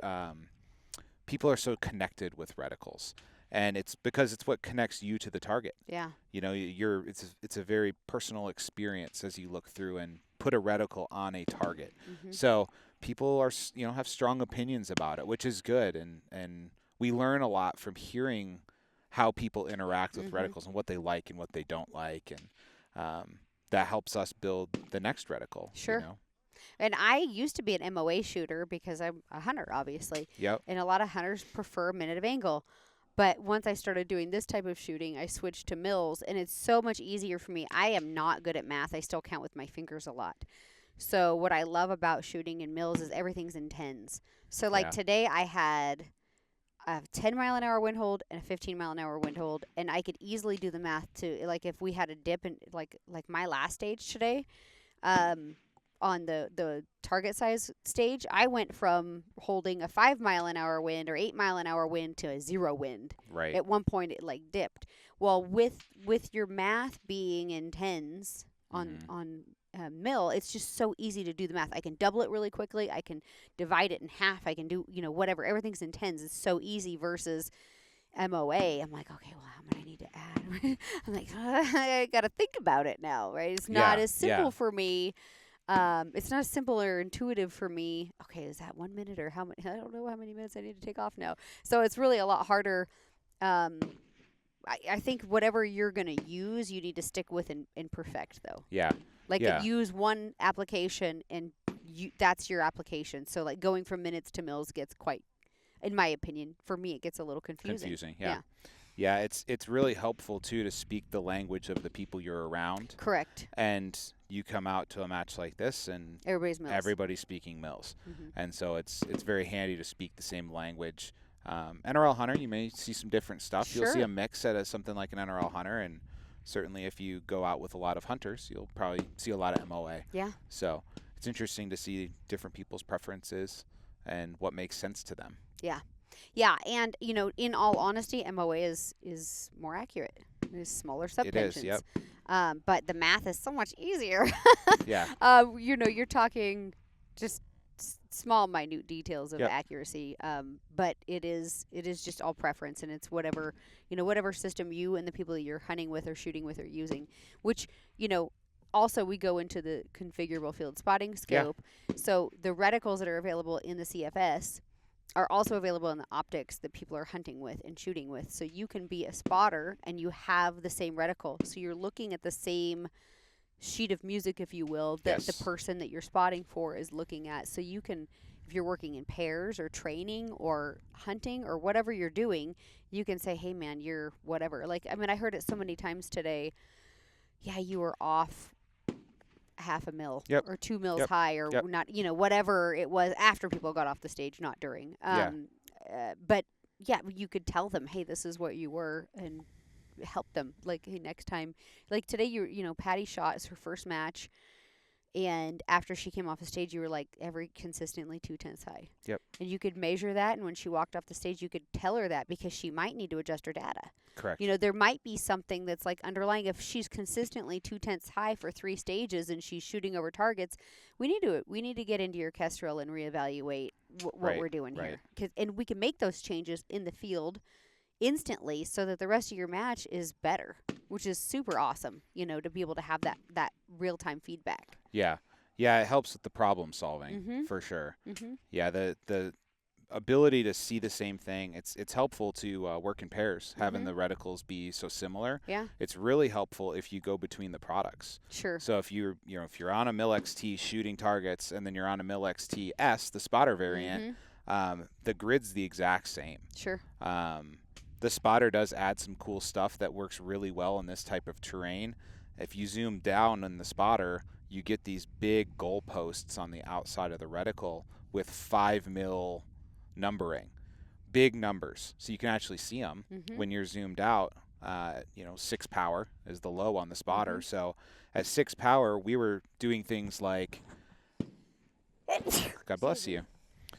people are so connected with reticles, and it's because it's what connects you to the target. Yeah. You know, it's a very personal experience as you look through and put a reticle on a target. So people are, you know, have strong opinions about it, which is good. And we learn a lot from hearing how people interact with reticles and what they like and what they don't like. And, that helps us build the next reticle. Sure. You know? And I used to be an MOA shooter because I'm a hunter, obviously. Yep. And a lot of hunters prefer minute of angle. But once I started doing this type of shooting, I switched to mills, and it's so much easier for me. I am not good at math. I still count with my fingers a lot. So what I love about shooting in mills is everything's in tens. So like today I had a 10-mile-an-hour wind hold and a 15-mile-an-hour wind hold, and I could easily do the math to, like, if we had a dip in, like my last stage today, on the target size stage, I went from holding a 5-mile-an-hour wind or 8-mile-an-hour wind to a 0 wind. Right. At one point, it like dipped. Well, with your math being in tens on mill, it's just so easy to do the math. I can double it really quickly. I can divide it in half. I can do, you know, whatever. Everything's in tens. It's so easy versus MOA. I'm like, okay, well, how many I need to add? I'm like, I got to think about it now, right? It's not as simple for me. It's not as simple or intuitive for me. Okay, is that 1 minute or how many? I don't know how many minutes I need to take off now. So it's really a lot harder. I think whatever you're going to use, you need to stick with and perfect, though. Yeah. Like use one application and that's your application. So like going from minutes to mills gets quite, in my opinion, for me, it gets a little confusing. Yeah, it's really helpful, too, to speak the language of the people you're around. Correct. And you come out to a match like this and everybody's speaking mills. And so it's very handy to speak the same language. NRL Hunter, you may see some different stuff. Sure. You'll see a mix at something like an NRL Hunter, and certainly if you go out with a lot of hunters, you'll probably see a lot of MOA. Yeah. So it's interesting to see different people's preferences and what makes sense to them. Yeah. Yeah, and, you know, in all honesty, MOA is more accurate. There's smaller subtensions. It is, yep. But the math is so much easier. Yeah. You know, you're talking just small, minute details of Yep. accuracy. But it is just all preference, and it's whatever whatever system you and the people that you're hunting with or shooting with are using. Which also we go into the configurable field spotting scope. So the reticles that are available in the CFS are also available in the optics that people are hunting with and shooting with. So you can be a spotter and you have the same reticle. So you're looking at the same sheet of music, if you will, that the person that you're spotting for is looking at. So you can, if you're working in pairs or training or hunting or whatever you're doing, you can say, hey man, you're whatever. Like, I mean, I heard it so many times today. Yeah, you were off half a mil or 2 mils high or not, whatever it was after people got off the stage, not during. But yeah, you could tell them, hey, this is what you were, and help them. Like, hey, next time, like today, Patty shot is her first match. And after she came off the stage, you were like consistently 2/10 high. Yep. And you could measure that. And when she walked off the stage, you could tell her that because she might need to adjust her data. Correct. There might be something that's like underlying. If she's consistently 2/10 high for 3 stages and she's shooting over targets, we need to get into your Kestrel and reevaluate what we're doing here. And we can make those changes in the field instantly so that the rest of your match is better, which is super awesome, to be able to have that real-time feedback. Yeah, it helps with the problem solving for sure. Yeah, the ability to see the same thing, it's helpful to work in pairs, having the reticles be so similar. Yeah, it's really helpful if you go between the products. Sure. So if you're on a Mil XT shooting targets and then you're on a Mil XT S, the spotter variant, the grid's the exact same. Sure. The spotter does add some cool stuff that works really well in this type of terrain. If you zoom down in the spotter, you get these big goalposts on the outside of the reticle with 5 mil numbering, big numbers. So you can actually see them when you're zoomed out. 6 power is the low on the spotter. So at 6 power, we were doing things like, God bless you.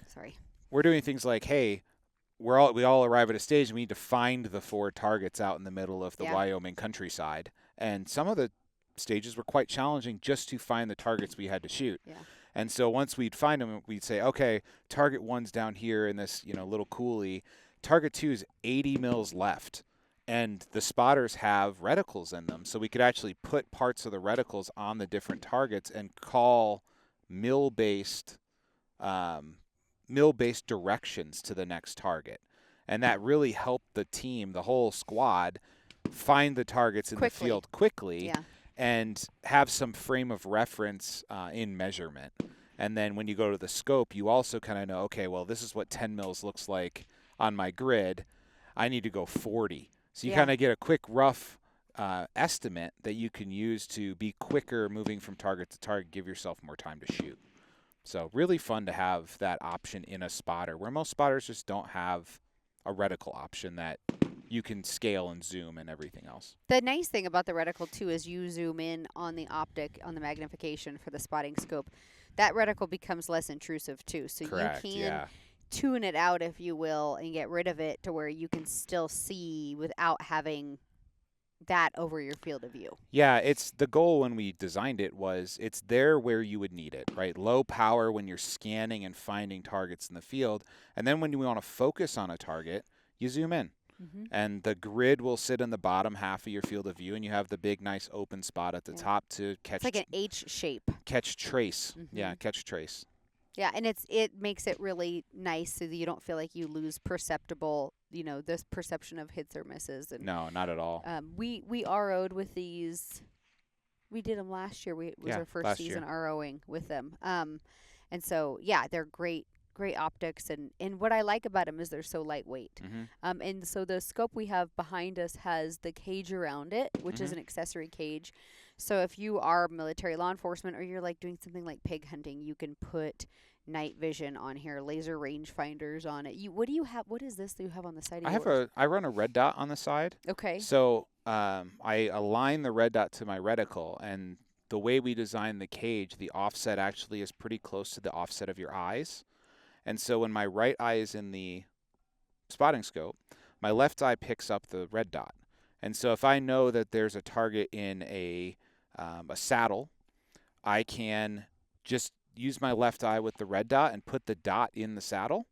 Sorry. We're doing things like, hey, we all arrive at a stage and we need to find the 4 targets out in the middle of the Wyoming countryside. And some of the stages were quite challenging just to find the targets we had to shoot. Yeah. And so once we'd find them, we'd say, okay, target 1's down here in this, little coulee. Target 2 is 80 mils left. And the spotters have reticles in them. So we could actually put parts of the reticles on the different targets and call mil-based directions to the next target. And that really helped the team, the whole squad, find the targets in the field quickly and have some frame of reference in measurement. And then when you go to the scope, you also kind of know, okay, well, this is what 10 mils looks like on my grid. I need to go 40. So you kind of get a quick rough estimate that you can use to be quicker moving from target to target, give yourself more time to shoot. So really fun to have that option in a spotter where most spotters just don't have a reticle option that you can scale and zoom and everything else. The nice thing about the reticle too is you zoom in on the optic, on the magnification for the spotting scope. That reticle becomes less intrusive too. So Correct, you can tune it out, if you will, and get rid of it to where you can still see without having that over your field of view. Yeah, it's the goal when we designed it was it's there where you would need it, right? Low power when you're scanning and finding targets in the field. And then when you want to focus on a target, you zoom in. And the grid will sit in the bottom half of your field of view, and you have the big, nice open spot at the top to catch. It's like an H shape. Catch trace. Yeah, catch trace. Yeah, and it makes it really nice so that you don't feel like you lose perceptible, this perception of hits or misses. And no, not at all. We RO'd with these. We did them last year. It was our first season ROing with them. And so, they're great optics. And what I like about them is they're so lightweight. And so the scope we have behind us has the cage around it, which is an accessory cage. So if you are military law enforcement or you're like doing something like pig hunting, you can put night vision on here, laser range finders on it. What do you have? What is this that you have on the side of yours? I run a red dot on the side. Okay. So I align the red dot to my reticle, and the way we design the cage, the offset actually is pretty close to the offset of your eyes. And so when my right eye is in the spotting scope, my left eye picks up the red dot. And so if I know that there's a target in a saddle, I can just use my left eye with the red dot and put the dot in the saddle.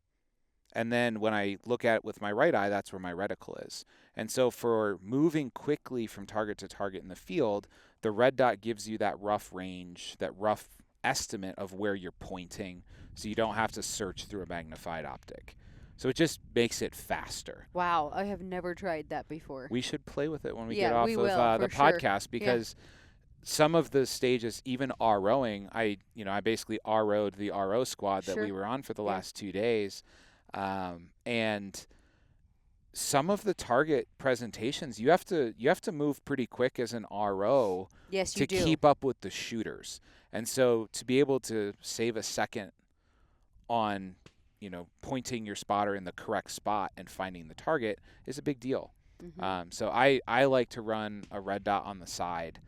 And then when I look at it with my right eye, that's where my reticle is. And so for moving quickly from target to target in the field, the red dot gives you that rough range, that rough estimate of where you're pointing, so you don't have to search through a magnified optic. So it just makes it faster. Wow, I have never tried that before. We should play with it when we Yeah, get off we of will, the for sure. podcast, because some of the stages, even ROing, I basically RO'd the RO squad that Sure. we were on for the Yeah. last 2 days. And some of the target presentations, you have to move pretty quick as an RO Yes, to you do. keep up with the shooters. And so to be able to save a second on, pointing your spotter in the correct spot and finding the target is a big deal. Mhm. So I like to run a red dot on the side.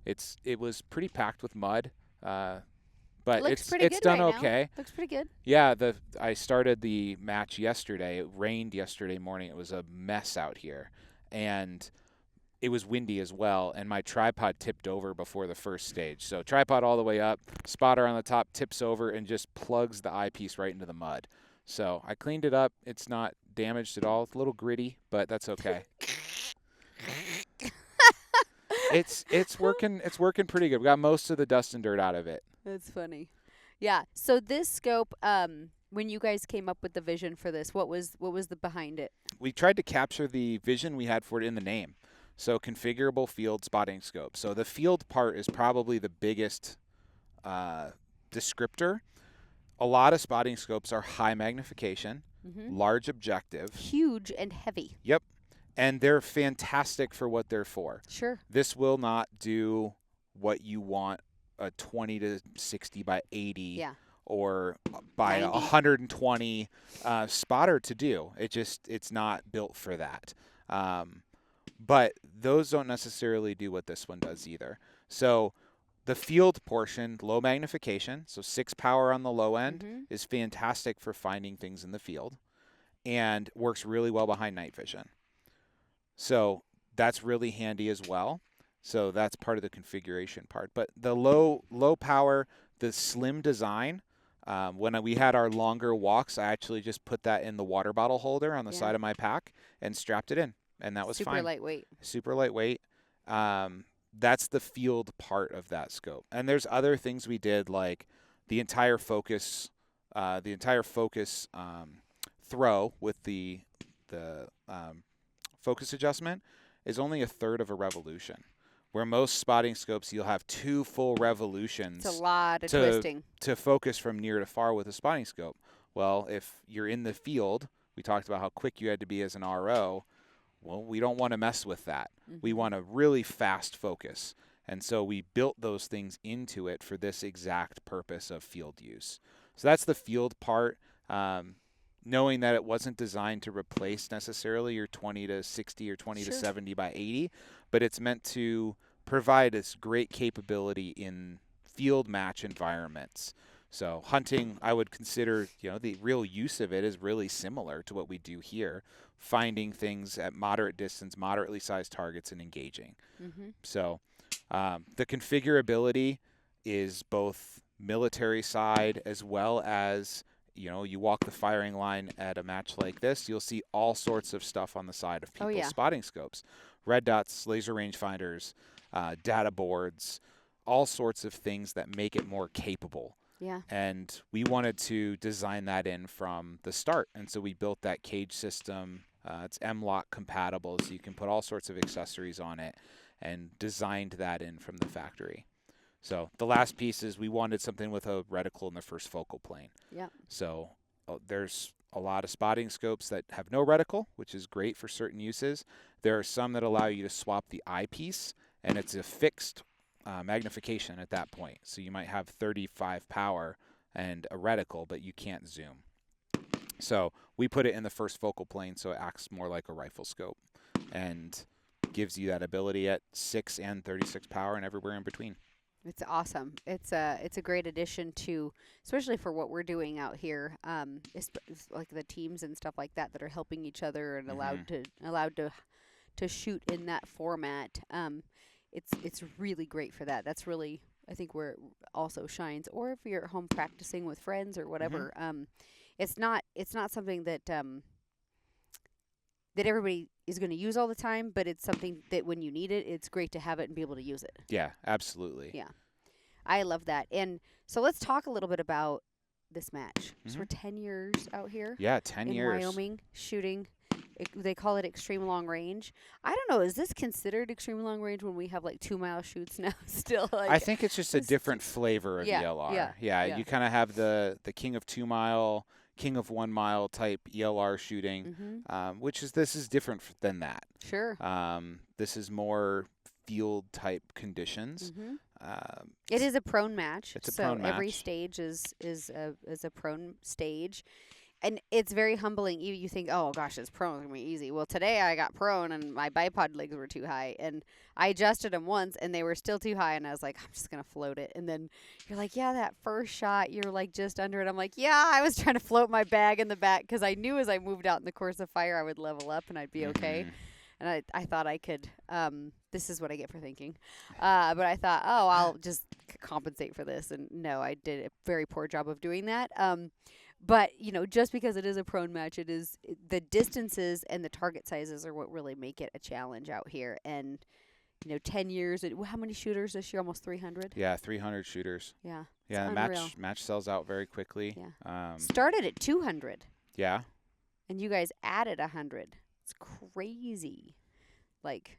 It was pretty packed with mud, but Looks pretty it's good done right okay. now. Looks pretty good. Yeah, I started the match yesterday. It rained yesterday morning. It was a mess out here, and it was windy as well, and my tripod tipped over before the first stage. So tripod all the way up, spotter on the top tips over and just plugs the eyepiece right into the mud. So I cleaned it up. It's not damaged at all. It's a little gritty, but that's okay. It's working pretty good. We got most of the dust and dirt out of it. That's funny. Yeah. So this scope, when you guys came up with the vision for this, what was the behind it? We tried to capture the vision we had for it in the name. So configurable field spotting scope. So the field part is probably the biggest descriptor. A lot of spotting scopes are high magnification, large objective. Huge and heavy. Yep. And they're fantastic for what they're for. Sure. This will not do what you want a 20 to 60 by 80 or by 90. 120 spotter to do. It's not built for that. But those don't necessarily do what this one does either. So the field portion, low magnification, so 6 power on the low end, is fantastic for finding things in the field and works really well behind night vision. So that's really handy as well. So that's part of the configuration part. But the low power, the slim design, when we had our longer walks, I actually just put that in the water bottle holder on the side of my pack and strapped it in. And that was super fine. lightweight. Super lightweight. That's the field part of that scope. And there's other things we did, like the entire focus throw with the focus adjustment is only a third of a revolution. Where most spotting scopes, you'll have 2 full revolutions. It's a lot of twisting to focus from near to far with a spotting scope. Well, if you're in the field, we talked about how quick you had to be as an RO. Well, we don't want to mess with that. We want a really fast focus. And so we built those things into it for this exact purpose of field use. So that's the field part. Knowing that it wasn't designed to replace necessarily your 20 to 60 or 20 to 70 by 80, but it's meant to provide this great capability in field match environments. So hunting, I would consider, the real use of it is really similar to what we do here, finding things at moderate distance, moderately sized targets, and engaging. So the configurability is both military side as well as, you walk the firing line at a match like this, you'll see all sorts of stuff on the side of people's spotting scopes. Red dots, laser rangefinders, data boards, all sorts of things that make it more capable. Yeah. And we wanted to design that in from the start. And so we built that cage system. It's M-LOK compatible, so you can put all sorts of accessories on it, and designed that in from the factory. So the last piece is we wanted something with a reticle in the first focal plane. Yeah. So there's a lot of spotting scopes that have no reticle, which is great for certain uses. There are some that allow you to swap the eyepiece, and it's a fixed magnification at that point. So you might have 35 power and a reticle, but you can't zoom. So we put it in the first focal plane so it acts more like a rifle scope and gives you that ability at 6 and 36 power and everywhere in between. It's awesome. It's a great addition to, especially for what we're doing out here. It's like the teams and stuff like that are helping each other and allowed to shoot in that format. It's really great for that. That's really I think where it also shines. Or if you're at home practicing with friends or whatever, it's not something that that everybody is going to use all the time, but it's something that when you need it, it's great to have it and be able to use it. Yeah, absolutely. Yeah. I love that. And so let's talk a little bit about this match. So we're 10 years out here. Yeah, 10 years. In Wyoming, shooting. They call it extreme long range. I don't know. Is this considered extreme long range when we have like 2 mile shoots now still? Like, I think it's just a different flavor of ELR. Yeah. You kind of have the king of 2 mile, king of 1 mile type ELR shooting, this is different than that. Sure. This is more field type conditions. It is a prone match. It's a prone match. Every stage is a prone stage. And it's very humbling. You think, oh, gosh, it's prone. It's going to be easy. Well, today I got prone, and my bipod legs were too high. And I adjusted them once, and they were still too high. And I was like, I'm just going to float it. And then you're like, yeah, that first shot, you're like just under it. I'm like, yeah, I was trying to float my bag in the back because I knew as I moved out in the course of fire, I would level up and I'd be okay. And I thought I could. This is what I get for thinking. But I thought, oh, I'll just compensate for this. And no, I did a very poor job of doing that. But, just because it is a prone match, the distances and the target sizes are what really make it a challenge out here. And, 10 years, how many shooters this year? Almost 300? Yeah, 300 shooters. Yeah. Yeah, the match sells out very quickly. Yeah. Started at 200. Yeah. And you guys added 100. It's crazy. Like,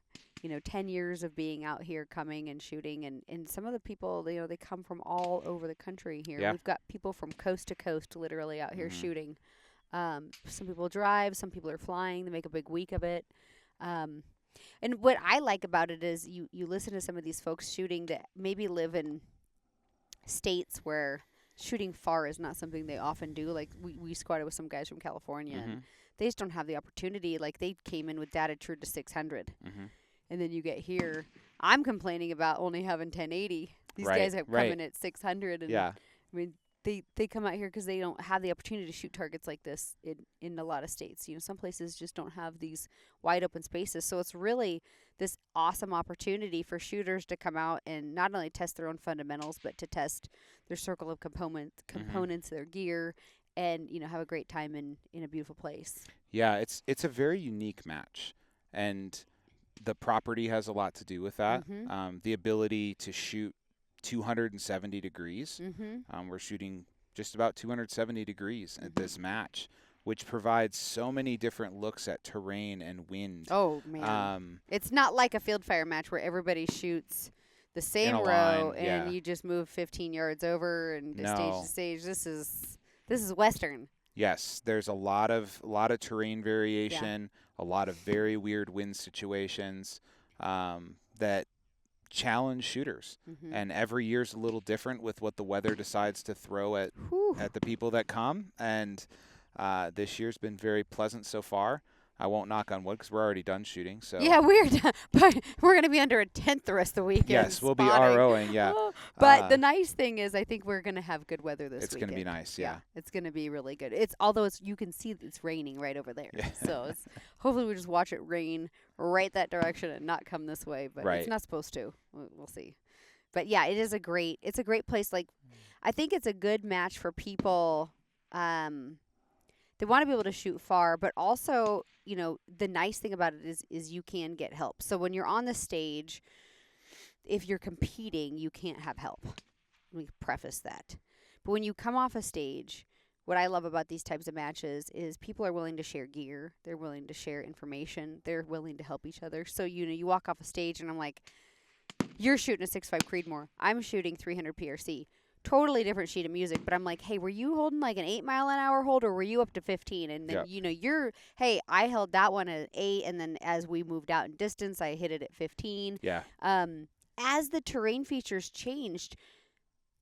10 years of being out here coming and shooting. And some of the people, they come from all over the country here. Yeah. We've got people from coast to coast literally out here shooting. Some people drive. Some people are flying. They make a big week of it. And what I like about it is you listen to some of these folks shooting that maybe live in states where shooting far is not something they often do. Like, we squatted with some guys from California, and they just don't have the opportunity. Like, they came in with data true to 600. And then you get here. I'm complaining about only having 1080. These guys have come in at 600. And I mean, they come out here because they don't have the opportunity to shoot targets like this in a lot of states. Some places just don't have these wide open spaces. So it's really this awesome opportunity for shooters to come out and not only test their own fundamentals, but to test their circle of components, their gear, and have a great time in a beautiful place. Yeah, it's a very unique match, and the property has a lot to do with that. The ability to shoot 270 degrees. We're shooting just about 270 degrees at this match, which provides so many different looks at terrain and wind. Oh, man. It's not like a field fire match where everybody shoots the same row and you just move 15 yards over and stage to stage. This is Western. Yes, there's a lot of terrain variation, a lot of very weird wind situations that challenge shooters. And every year's a little different with what the weather decides to throw at the people that come. And this year's been very pleasant so far. I won't knock on wood because we're already done shooting. So yeah, we're done, but we're going to be under a tent the rest of the weekend. Yes, we'll be ROing. Yeah, but the nice thing is, I think we're going to have good weather this weekend. It's going to be nice. Yeah, it's going to be really good. Although you can see that it's raining right over there. So hopefully we just watch it rain right that direction and not come this way. But it's not supposed to. We'll see. But yeah, it's a great place. Like, I think it's a good match for people. They want to be able to shoot far, but also, the nice thing about it is you can get help. So when you're on the stage, if you're competing, you can't have help. Let me preface that. But when you come off a stage, what I love about these types of matches is people are willing to share gear. They're willing to share information. They're willing to help each other. So, you walk off a stage and I'm like, you're shooting a 6.5 Creedmoor. I'm shooting 300 PRC. Totally different sheet of music, but I'm like, hey, were you holding like an 8 mile an hour hold, or were you up to 15? And then, hey, I held that one at 8, and then as we moved out in distance, I hit it at 15. Yeah. As the terrain features changed,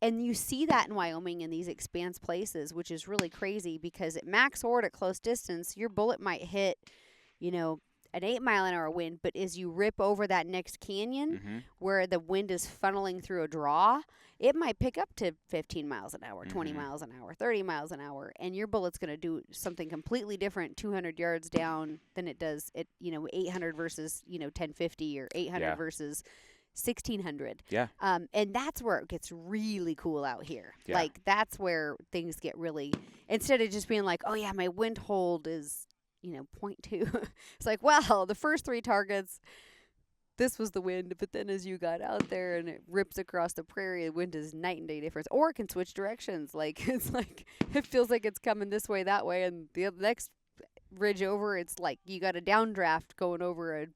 and you see that in Wyoming in these expanse places, which is really crazy because at max ord at close distance, your bullet might hit, an 8 mile an hour wind, but as you rip over that next canyon where the wind is funneling through a draw, it might pick up to 15 miles an hour, 20 miles an hour, 30 miles an hour, and your bullet's going to do something completely different 200 yards down than it does at, 800 versus, 1050 or 800 versus 1,600. Yeah. And that's where it gets really cool out here. Yeah. Like, that's where things get really, instead of just being like, oh yeah, my wind hold is, 0.2. It's like, well, the first 3 targets, this was the wind, but then as you got out there and it rips across the prairie, the wind is night and day difference. Or it can switch directions. Like, it's like, it feels like it's coming this way, that way, and the next ridge over, it's like you got a downdraft going over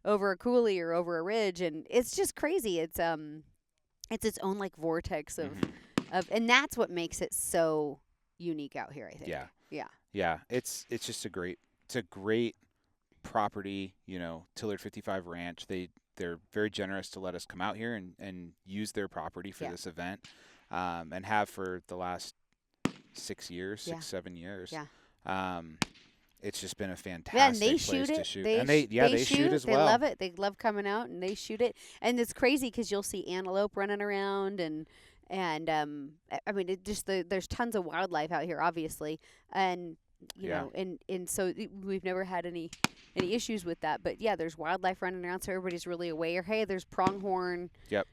a coulee or over a ridge, and it's just crazy. It's its own like vortex of and that's what makes it so unique out here, I think. Yeah. It's just a great property, Tillard 55 Ranch. They're very generous to let us come out here and use their property for this event, and have for the last 7 years. Yeah. It's just been a fantastic place to shoot. They shoot as well. They love it. They love coming out and they shoot it. And it's crazy because you'll see antelope running around and I mean, there's tons of wildlife out here, obviously, and you know, and so we've never had any issues with that. But yeah, there's wildlife running around, so everybody's really aware. Hey, there's pronghorn. Yep.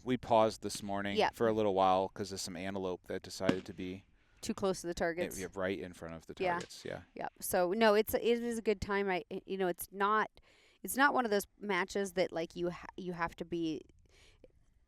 We paused this morning for a little while because of some antelope that decided to be too close to the targets. Right in front of the targets. Yeah. So no, it is a good time. It's not one of those matches that like you have to be.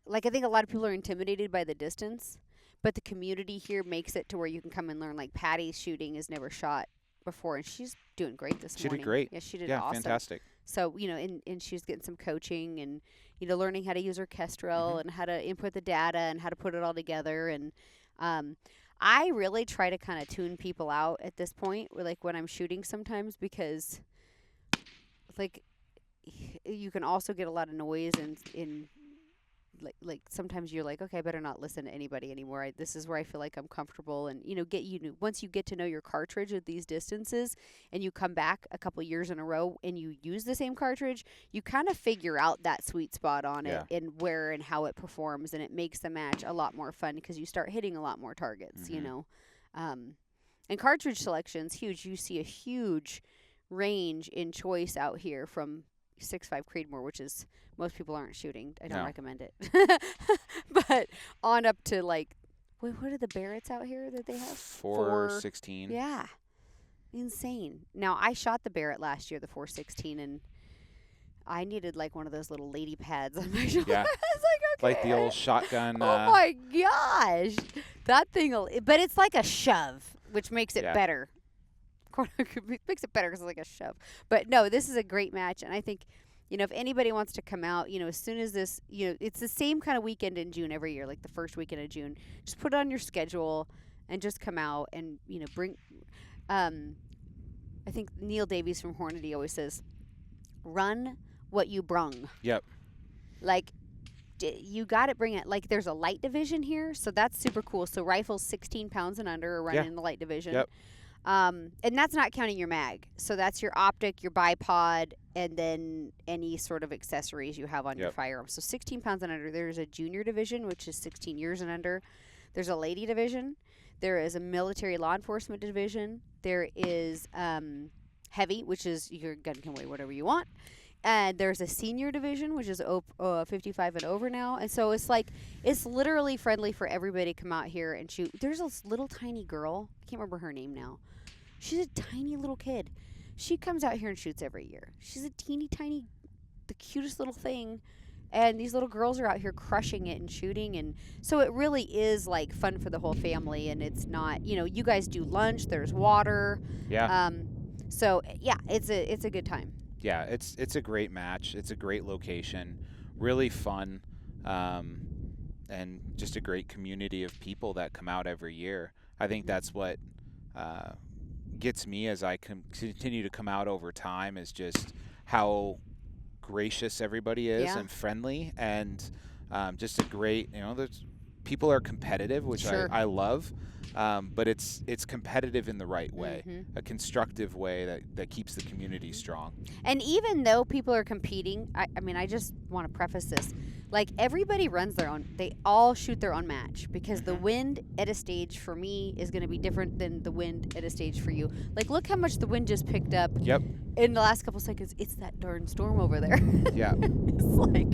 Like, I think a lot of people are intimidated by the distance, but the community here makes it to where you can come and learn. Like, Patty's shooting has never shot before, and she's doing great this morning. She did great. Yeah, she did awesome. Yeah, fantastic. So, and she's getting some coaching and, learning how to use her Kestrel and how to input the data and how to put it all together. And I really try to kind of tune people out at this point, like when I'm shooting sometimes, because, like, you can also get a lot of noise in like sometimes you're like, okay, I better not listen to anybody anymore. This is where I feel like I'm comfortable. And once you get to know your cartridge at these distances, and you come back a couple years in a row and you use the same cartridge, you kind of figure out that sweet spot on it and where and how it performs, and it makes the match a lot more fun because you start hitting a lot more targets. And cartridge selection's huge. You see a huge range in choice out here from 6.5 Creedmoor, which is most people aren't shooting. I don't recommend it. But on up to like, what are the Barretts out here that they have? 4.16. Yeah. Insane. Now, I shot the Barrett last year, the 4.16, and I needed like one of those little lady pads on my shoulder. Yeah. I was like, okay. Like the old shotgun. Oh my gosh. That thing but it's like a shove, which makes it better. Makes it better because it's like a shove. But no, this is a great match, and I think, if anybody wants to come out, as soon as this, it's the same kind of weekend in June every year, like the first weekend of June. Just put it on your schedule and just come out and, bring. I think Neil Davies from Hornady always says, "Run what you brung." Yep. Like, you got to bring it. Like, there's a light division here, so that's super cool. So rifles 16 pounds and under are running in the light division. Yep. And that's not counting your mag. So that's your optic, your bipod, and then any sort of accessories you have on your firearm. So 16 pounds and under. There's a junior division, which is 16 years and under. There's a lady division. There is a military law enforcement division. There is heavy, which is your gun can weigh whatever you want. And there's a senior division, which is 55 and over now. And so it's like, it's literally friendly for everybody to come out here and shoot. There's a little tiny girl. I can't remember her name now. She's a tiny little kid. She comes out here and shoots every year. She's a teeny tiny, the cutest little thing. And these little girls are out here crushing it and shooting. And so it really is like fun for the whole family. And it's not, you guys do lunch. There's water. Yeah. So yeah, it's a good time. Yeah, it's a great match. It's a great location, really fun, and just a great community of people that come out every year. I think that's what gets me as I continue to come out over time, is just how gracious everybody is and friendly, and just a great, people are competitive, which I love, but it's competitive in the right way, Mm-hmm. a constructive way that keeps the community strong. And even though people are competing, I mean, I just want to preface this. Like, everybody runs their own, they all shoot their own match, because the wind at a stage for me is going to be different than the wind at a stage for you. Like, look how much the wind just picked up Yep. in the last couple seconds. It's that darn storm over there. Yeah. It's like,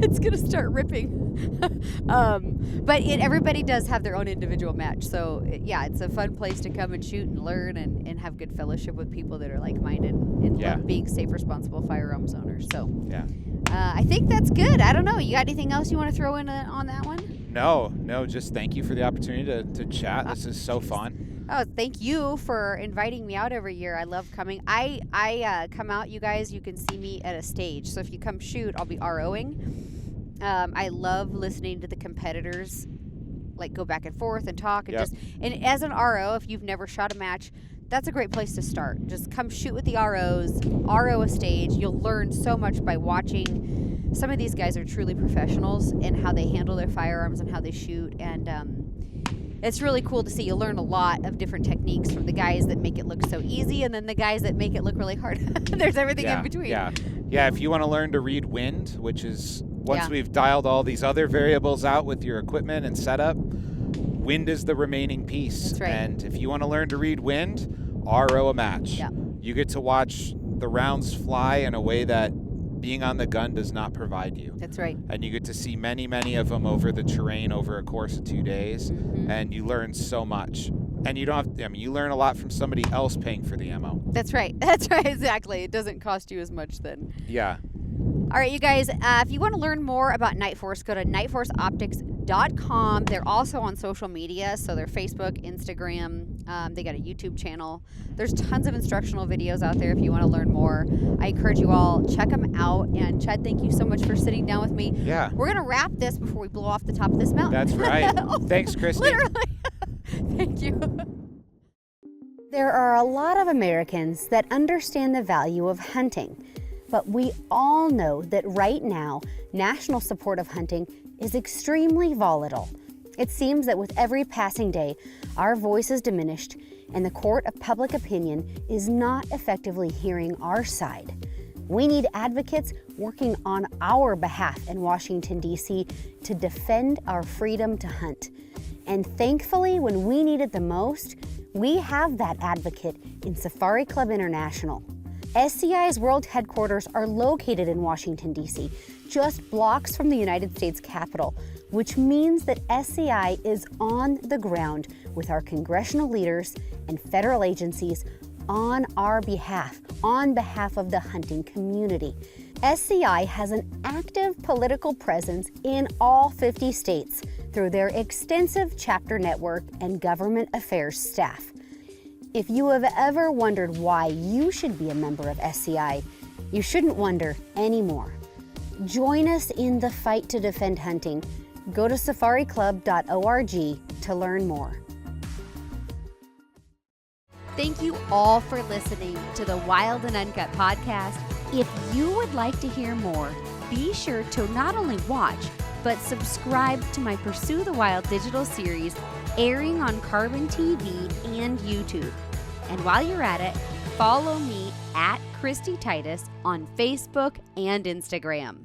it's going to start ripping. But everybody does have their own individual match. So, it's a fun place to come and shoot and learn and have good fellowship with people that are like-minded and love being safe, responsible firearms owners. So, I think that's good. I don't know. You got anything else you want to throw in on that one? No, just thank you for the opportunity to chat. This is so fun. Oh, thank you for inviting me out every year. I love coming. I come out, you guys. You can see me at a stage. So if you come shoot, I'll be ROing. I love listening to the competitors, like, go back and forth and talk. And and as an RO, if you've never shot a match, that's a great place to start. Just come shoot with the ROs, RO a stage. You'll learn so much by watching. Some of these guys are truly professionals in how they handle their firearms and how they shoot. And it's really cool to see. You learn a lot of different techniques from the guys that make it look so easy, and then the guys that make it look really hard. There's everything in between. Yeah. If you want to learn to read wind, which is once we've dialed all these other variables out with your equipment and setup, wind is the remaining piece. That's right. And if you want to learn to read wind, RO a match. Yeah. You get to watch the rounds fly in a way that being on the gun does not provide you. That's right. And you get to see many, many of them over the terrain over a course of 2 days, and you learn so much. And you don't have, you learn a lot from somebody else paying for the ammo. That's right. That's right. Exactly. It doesn't cost you as much then. Yeah. All right, you guys, if you want to learn more about Nightforce, go to nightforceoptics.com. They're also on social media, so they're Facebook, Instagram. They got a YouTube channel. There's tons of instructional videos out there if you want to learn more. I encourage you all, check them out. And Chad, thank you so much for sitting down with me. Yeah. We're going to wrap this before we blow off the top of this mountain. That's right. Thanks, Kristy. Literally. Thank you. There are a lot of Americans that understand the value of hunting. But we all know that right now, national support of hunting is extremely volatile. It seems that with every passing day, our voice is diminished and the court of public opinion is not effectively hearing our side. We need advocates working on our behalf in Washington, D.C. to defend our freedom to hunt. And thankfully, when we need it the most, we have that advocate in Safari Club International. SCI's world headquarters are located in Washington, D.C., just blocks from the United States Capitol, which means that SCI is on the ground with our congressional leaders and federal agencies on our behalf, on behalf of the hunting community. SCI has an active political presence in all 50 states through their extensive chapter network and government affairs staff. If you have ever wondered why you should be a member of SCI, you shouldn't wonder anymore. Join us in the fight to defend hunting. Go to safariclub.org to learn more. Thank you all for listening to the Wild and Uncut podcast. If you would like to hear more, be sure to not only watch, but subscribe to my Pursue the Wild digital series airing on Carbon TV and YouTube. And while you're at it, follow me at Kristy Titus on Facebook and Instagram.